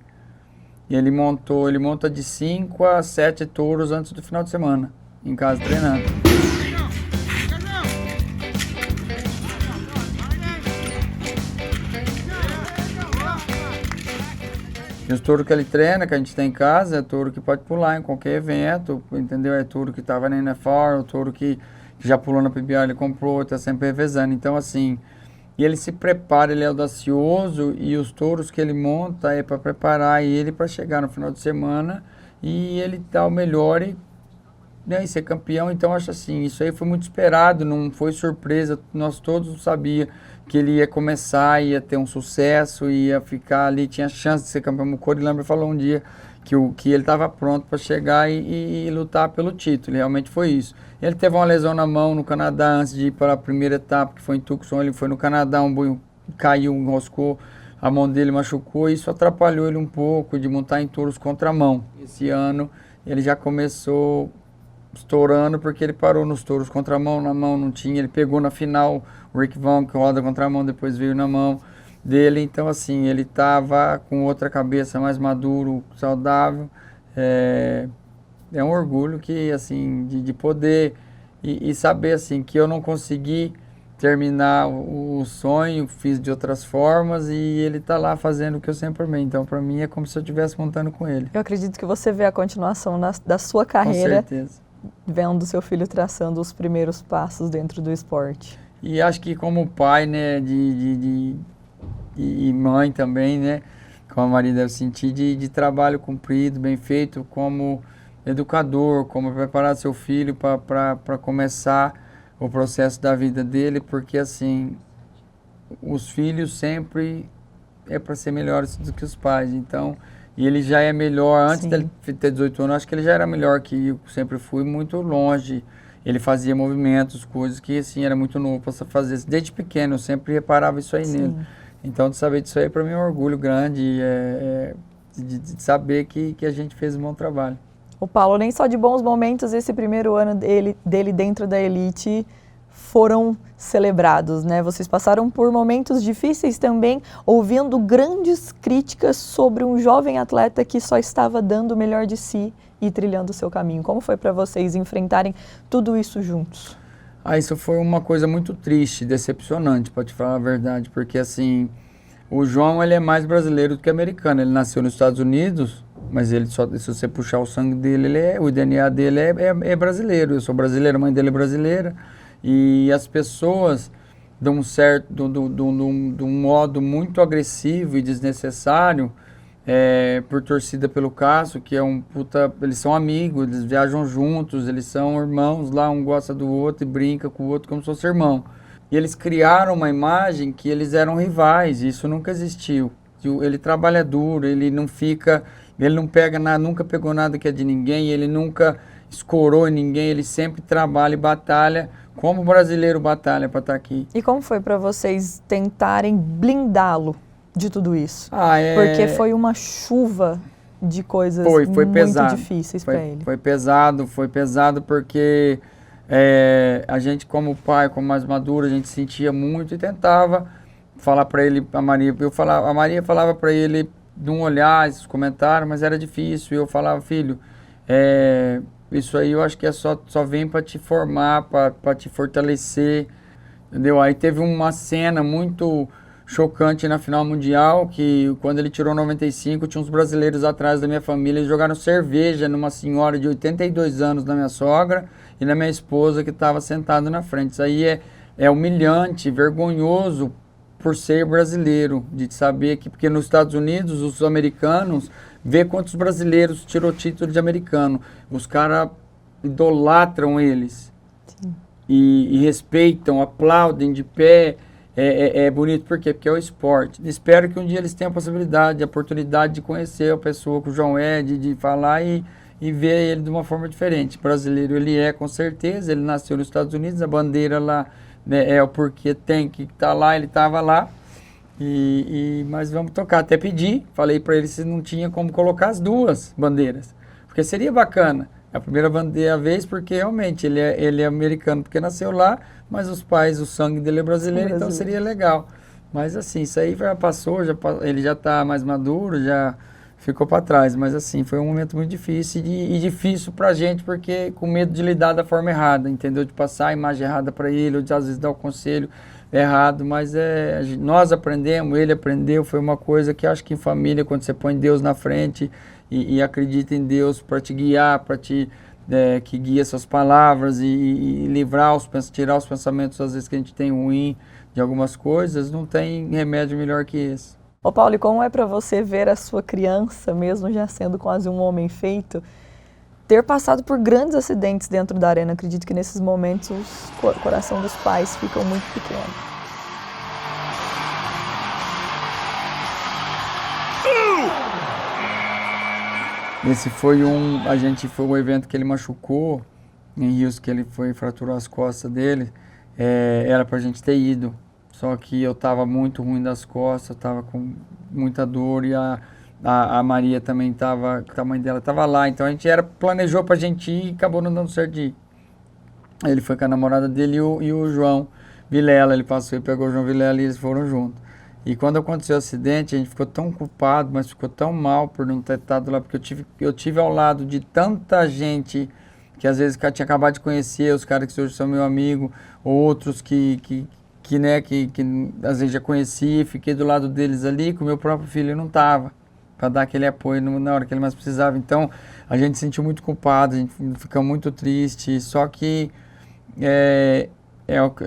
ele monta de 5 a 7 touros antes do final de semana, em casa treinando. E os touros que ele treina, que a gente tem em casa, é touro que pode pular em qualquer evento, entendeu? É touro que estava na NFL, o touro que já pulou na PBA, ele comprou, está sempre revezando. Então, assim, e ele se prepara, ele é audacioso, e os touros que ele monta é para preparar ele para chegar no final de semana e ele dar o melhor e, né, e ser campeão. Então, acho assim, isso aí foi muito esperado, não foi surpresa, nós todos sabíamos que ele ia começar, ia ter um sucesso, ia ficar ali, tinha chance de ser campeão. O Corey Lambert falou um dia que ele estava pronto para chegar e lutar pelo título, realmente foi isso. Ele teve uma lesão na mão no Canadá antes de ir para a primeira etapa, que foi em Tucson. Ele foi no Canadá, um boi caiu, enroscou, a mão dele machucou, e isso atrapalhou ele um pouco de montar em touros contramão. Esse ano ele já começou estourando, porque ele parou nos touros contramão, na mão não tinha, ele pegou na final o Rick Vaughn, que roda contramão, depois veio na mão dele. Então, assim, ele estava com outra cabeça, mais maduro, saudável. É um orgulho que, assim, de poder e saber, assim, que eu não consegui terminar o sonho, fiz de outras formas, e ele tá lá fazendo o que eu sempre amei. Então, para mim, é como se eu estivesse montando com ele. Eu acredito que você vê a continuação da sua carreira, com certeza, vendo seu filho traçando os primeiros passos dentro do esporte. E acho que como pai, né, e mãe também, né, como a Maria deve sentir, de trabalho cumprido, bem feito, como educador, como preparar seu filho para começar o processo da vida dele, porque assim, os filhos sempre é para ser melhores do que os pais. Então, e ele já é melhor, antes dele ter 18 anos, acho que ele já era melhor que eu sempre fui, muito longe. Ele fazia movimentos, coisas que assim, era muito novo para fazer. Desde pequeno, eu sempre reparava isso aí nele. Então, de saber disso aí, para mim é um orgulho grande, de saber que a gente fez um bom trabalho. O Paulo, nem só de bons momentos, esse primeiro ano dele dentro da elite foram celebrados, né? Vocês passaram por momentos difíceis também, ouvindo grandes críticas sobre um jovem atleta que só estava dando o melhor de si e trilhando o seu caminho. Como foi para vocês enfrentarem tudo isso juntos? Isso foi uma coisa muito triste, decepcionante, para te falar a verdade, porque assim, o João, ele é mais brasileiro do que americano. Ele nasceu nos Estados Unidos, mas ele só, se você puxar o sangue dele, o DNA dele é brasileiro. Eu sou brasileiro, a mãe dele é brasileira. E as pessoas, de um modo muito agressivo e desnecessário, por torcida pelo Cássio, que é eles são amigos, eles viajam juntos, eles são irmãos lá, um gosta do outro e brinca com o outro como se fosse irmão. E eles criaram uma imagem que eles eram rivais, e isso nunca existiu. Ele trabalha duro, ele não pega nada, nunca pegou nada que é de ninguém, ele nunca escorou em ninguém, ele sempre trabalha e batalha como o brasileiro batalha para estar aqui. E como foi para vocês tentarem blindá-lo de tudo isso? Porque foi uma chuva de coisas muito pesado, difíceis para ele. Foi pesado porque a gente, como pai, como mais maduro, a gente sentia muito e tentava falar para ele, a Maria falava para ele não olhar esses comentários, mas era difícil. E eu falava, filho, isso aí eu acho que só vem para te formar, para te fortalecer, entendeu? Aí teve uma cena muito chocante na final mundial, que quando ele tirou 95, tinha uns brasileiros atrás da minha família, eles jogaram cerveja numa senhora de 82 anos, na minha sogra, e na minha esposa, que estava sentada na frente. Isso aí é humilhante, vergonhoso, por ser brasileiro, de saber que, porque nos Estados Unidos, os americanos, vê quantos brasileiros tirou título de americano, os caras idolatram eles, e respeitam, aplaudem de pé, é bonito, por quê? Porque é o esporte. Espero que um dia eles tenham a oportunidade de conhecer a pessoa que o João de falar e ver ele de uma forma diferente. Brasileiro ele com certeza, ele nasceu nos Estados Unidos, a bandeira lá né, é o porquê tem que estar lá, ele estava lá. Mas vamos tocar. Até pedi, falei para ele se não tinha como colocar as duas bandeiras, porque seria bacana. A primeira bandeira vez, porque realmente ele é americano, porque nasceu lá, mas os pais, o sangue dele é brasileiro, então seria legal. Mas assim, isso aí já passou, ele já está mais maduro, já ficou para trás. Mas assim, foi um momento muito difícil e difícil para a gente, porque com medo de lidar da forma errada, entendeu? De passar a imagem errada para ele, ou de às vezes dar o conselho errado, mas nós aprendemos, ele aprendeu, foi uma coisa que acho que em família, quando você põe Deus na frente e acredita em Deus para te guiar, que guia suas palavras e livrar, tirar os pensamentos às vezes que a gente tem ruim de algumas coisas, não tem remédio melhor que esse. Ô Paulo, e como é para você ver a sua criança, mesmo já sendo quase um homem feito, ter passado por grandes acidentes dentro da arena? Acredito que nesses momentos o coração dos pais fica muito pequeno. Esse foi um evento que ele machucou em Rios, que ele fraturou as costas dele. Era pra gente ter ido, só que eu tava muito ruim das costas, eu tava com muita dor e a Maria também tava, a mãe dela tava lá, então a gente planejou pra gente ir e acabou não dando certo de ir. Ele foi com a namorada dele e o João Vilela, ele passou e pegou o João Vilela e eles foram juntos. E quando aconteceu o acidente, a gente ficou tão culpado, mas ficou tão mal por não ter estado lá, porque eu tive ao lado de tanta gente que às vezes tinha acabado de conhecer, os caras que hoje são meu amigo, outros que às vezes já conheci, fiquei do lado deles ali, que o meu próprio filho não estava, para dar aquele apoio na hora que ele mais precisava. Então, a gente se sentiu muito culpado, a gente fica muito triste, só que,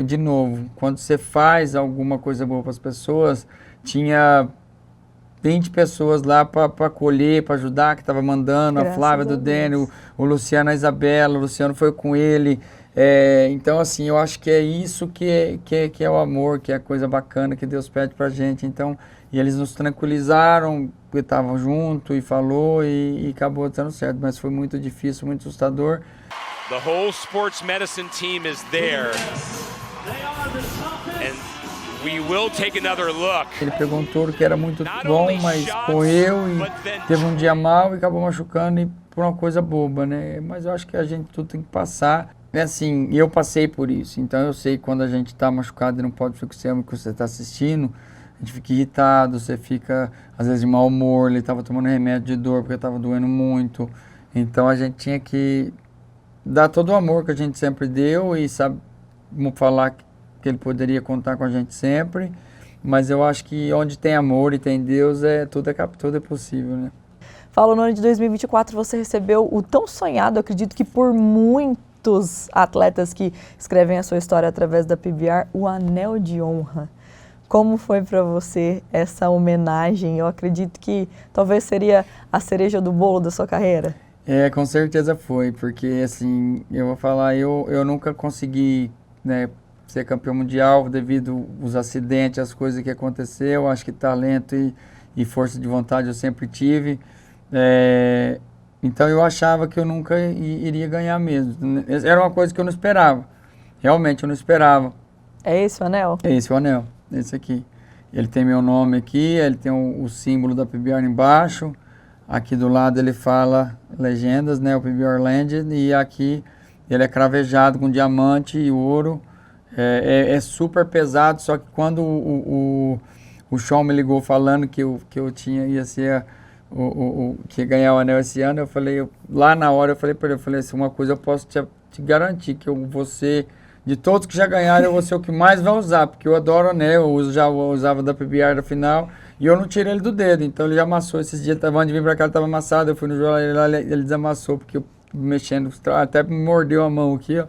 de novo, quando você faz alguma coisa boa para as pessoas, tinha 20 pessoas lá para acolher, para ajudar, que estava mandando, a Flávia do Dênio, o Luciano, a Isabela, o Luciano foi com ele. Então, assim, eu acho que é isso que é o amor, que é a coisa bacana que Deus pede pra gente. Então, e eles nos tranquilizaram, porque estavam junto e falou e acabou dando certo. Mas foi muito difícil, muito assustador. The whole sports medicine team is there. And we will take another look. Ele pegou um touro que era muito bom, mas correu e teve um dia mal e acabou machucando por uma coisa boba, né? Mas eu acho que a gente tudo tem que passar. Assim, eu passei por isso, então eu sei que quando a gente está machucado e não pode ficar o que você está assistindo, a gente fica irritado, você fica às vezes de mau humor, ele estava tomando remédio de dor porque estava doendo muito, então a gente tinha que dar todo o amor que a gente sempre deu e sabe falar que ele poderia contar com a gente sempre, mas eu acho que onde tem amor e tem Deus, tudo é possível, né? Paulo, no ano de 2024 você recebeu o tão sonhado, acredito que por muitos atletas que escrevem a sua história através da PBR, o Anel de Honra. Como foi para você essa homenagem? Eu acredito que talvez seria a cereja do bolo da sua carreira. Com certeza foi, porque assim, eu vou falar, eu nunca consegui, né, ser campeão mundial devido aos acidentes, as coisas que aconteceu. Acho que talento e força de vontade eu sempre tive. Então eu achava que eu nunca iria ganhar mesmo. Era uma coisa que eu não esperava. Realmente eu não esperava. É esse o anel? É esse o anel, esse aqui. Ele tem meu nome aqui, ele tem o símbolo da PBR embaixo. Aqui do lado ele fala legendas, né, o PBR Legend. E aqui ele é cravejado com diamante e ouro. É super pesado, só que quando o Sean me ligou falando que eu ia ser que ia ganhar o anel esse ano, lá na hora eu falei para ele, assim, uma coisa eu posso te garantir, que eu vou ser, de todos que já ganharam, eu vou ser o que mais vai usar, porque eu adoro anel, eu usava da PBR na final, e eu não tirei ele do dedo, então ele já amassou esses dias, antes de vir para cá ele estava amassado, eu fui no joelho lá, ele desamassou, porque eu mexendo, até me mordeu a mão aqui, ó.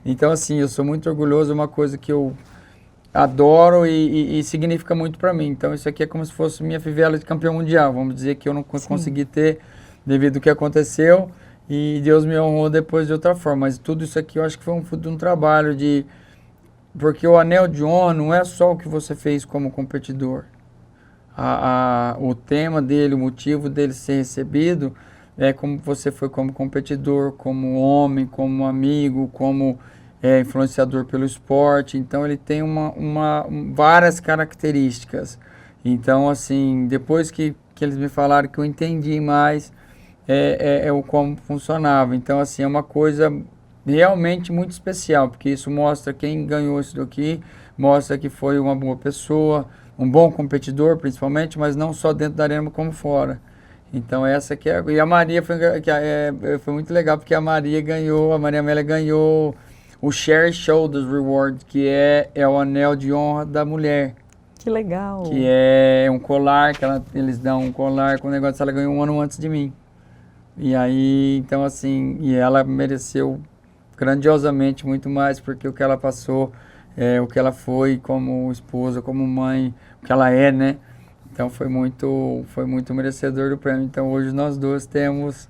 Então assim, eu sou muito orgulhoso, é uma coisa que eu adoro e significa muito para mim. Então isso aqui é como se fosse minha fivela de campeão mundial, vamos dizer que eu não consegui ter devido ao que aconteceu e Deus me honrou depois de outra forma, mas tudo isso aqui eu acho que foi um fruto de um trabalho porque o anel de honra não é só o que você fez como competidor, o tema dele, o motivo dele ser recebido é como você foi como competidor, como homem, como amigo, como é influenciador pelo esporte, então ele tem várias características. Então, assim, depois que eles me falaram que eu entendi mais o como funcionava. Então, assim, é uma coisa realmente muito especial, porque isso mostra quem ganhou isso daqui, mostra que foi uma boa pessoa, um bom competidor, principalmente, mas não só dentro da arena, como fora. Então, essa que é... E a Maria foi muito legal, porque a Maria Amélia ganhou o Share Shoulders Reward, que é o anel de honra da mulher. Que legal! Que é um colar, eles dão um colar com o negócio, ela ganhou um ano antes de mim. E aí, então assim, e ela mereceu grandiosamente muito mais, porque o que ela passou, o que ela foi como esposa, como mãe, o que ela é, né? Então foi muito merecedor do prêmio. Então hoje nós dois temos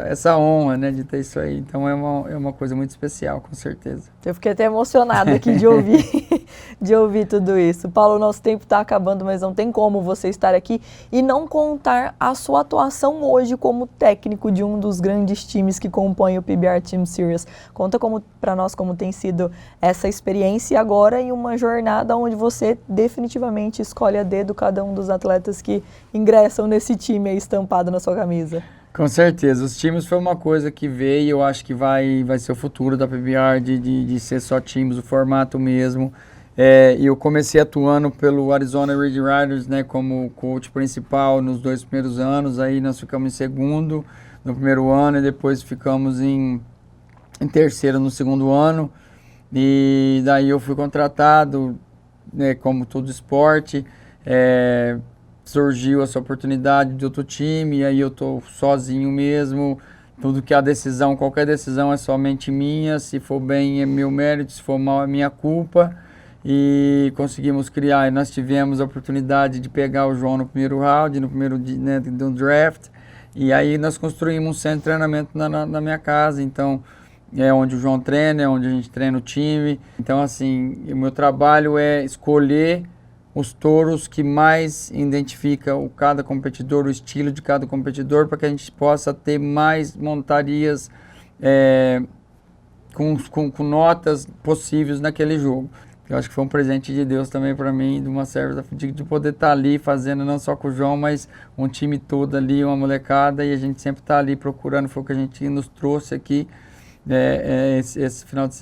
essa honra, né, de ter isso aí. Então é uma coisa muito especial, com certeza. Eu fiquei até emocionada aqui de ouvir, de ouvir tudo isso. Paulo, nosso tempo está acabando, mas não tem como você estar aqui e não contar a sua atuação hoje como técnico de um dos grandes times que compõem o PBR Team Series. Conta para nós como tem sido essa experiência agora em uma jornada onde você definitivamente escolhe a dedo cada um dos atletas que ingressam nesse time aí estampado na sua camisa. Com certeza, os times foi uma coisa que veio, eu acho que vai ser o futuro da PBR, de ser só times, o formato mesmo. E eu comecei atuando pelo Arizona Ridge Riders, né, como coach principal nos 2 primeiros anos, aí nós ficamos em segundo no primeiro ano e depois ficamos em terceiro no segundo ano. E daí eu fui contratado, né, como todo esporte, surgiu essa oportunidade de outro time, e aí eu tô sozinho mesmo, qualquer decisão é somente minha, se for bem é meu mérito, se for mal é minha culpa, e conseguimos criar, e nós tivemos a oportunidade de pegar o João no primeiro round, no primeiro do draft, e aí nós construímos um centro de treinamento na minha casa, então é onde o João treina, é onde a gente treina o time, então assim, o meu trabalho é escolher os touros que mais identificam cada competidor, o estilo de cada competidor, para que a gente possa ter mais montarias com notas possíveis naquele jogo. Eu acho que foi um presente de Deus também para mim, de poder estar ali fazendo, não só com o João, mas um time todo ali, uma molecada, e a gente sempre está ali procurando, foi o que a gente nos trouxe aqui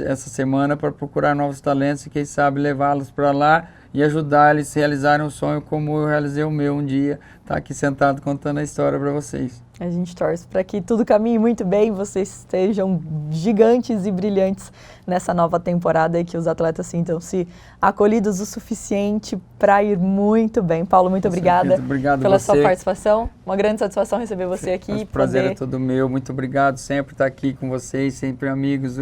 essa semana, para procurar novos talentos e quem sabe levá-los para lá e ajudar eles a realizarem um sonho como eu realizei o meu um dia, tá aqui sentado contando a história para vocês. A gente torce para que tudo caminhe muito bem, vocês estejam gigantes e brilhantes nessa nova temporada e que os atletas sintam-se acolhidos o suficiente para ir muito bem. Paulo, muito obrigada pela sua participação. Uma grande satisfação receber você aqui. O prazer é todo meu. Muito obrigado sempre estar aqui com vocês, sempre amigos.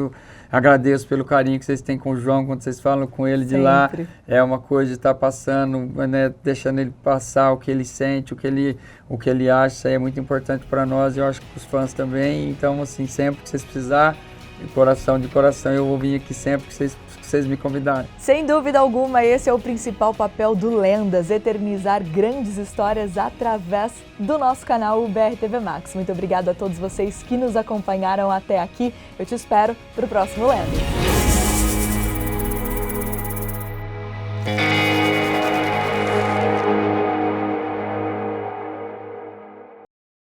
Agradeço pelo carinho que vocês têm com o João, quando vocês falam com ele de lá. É uma coisa de estar passando, né, deixando ele passar o que ele sente, o que ele acha. Isso aí é muito importante para nós, eu acho que para os fãs também. Então, assim, sempre que vocês precisarem, de coração, eu vou vir aqui sempre que vocês me convidarem. Sem dúvida alguma, esse é o principal papel do Lendas, eternizar grandes histórias através do nosso canal, o BR TV Max. Muito obrigado a todos vocês que nos acompanharam até aqui. Eu te espero para o próximo Lendas.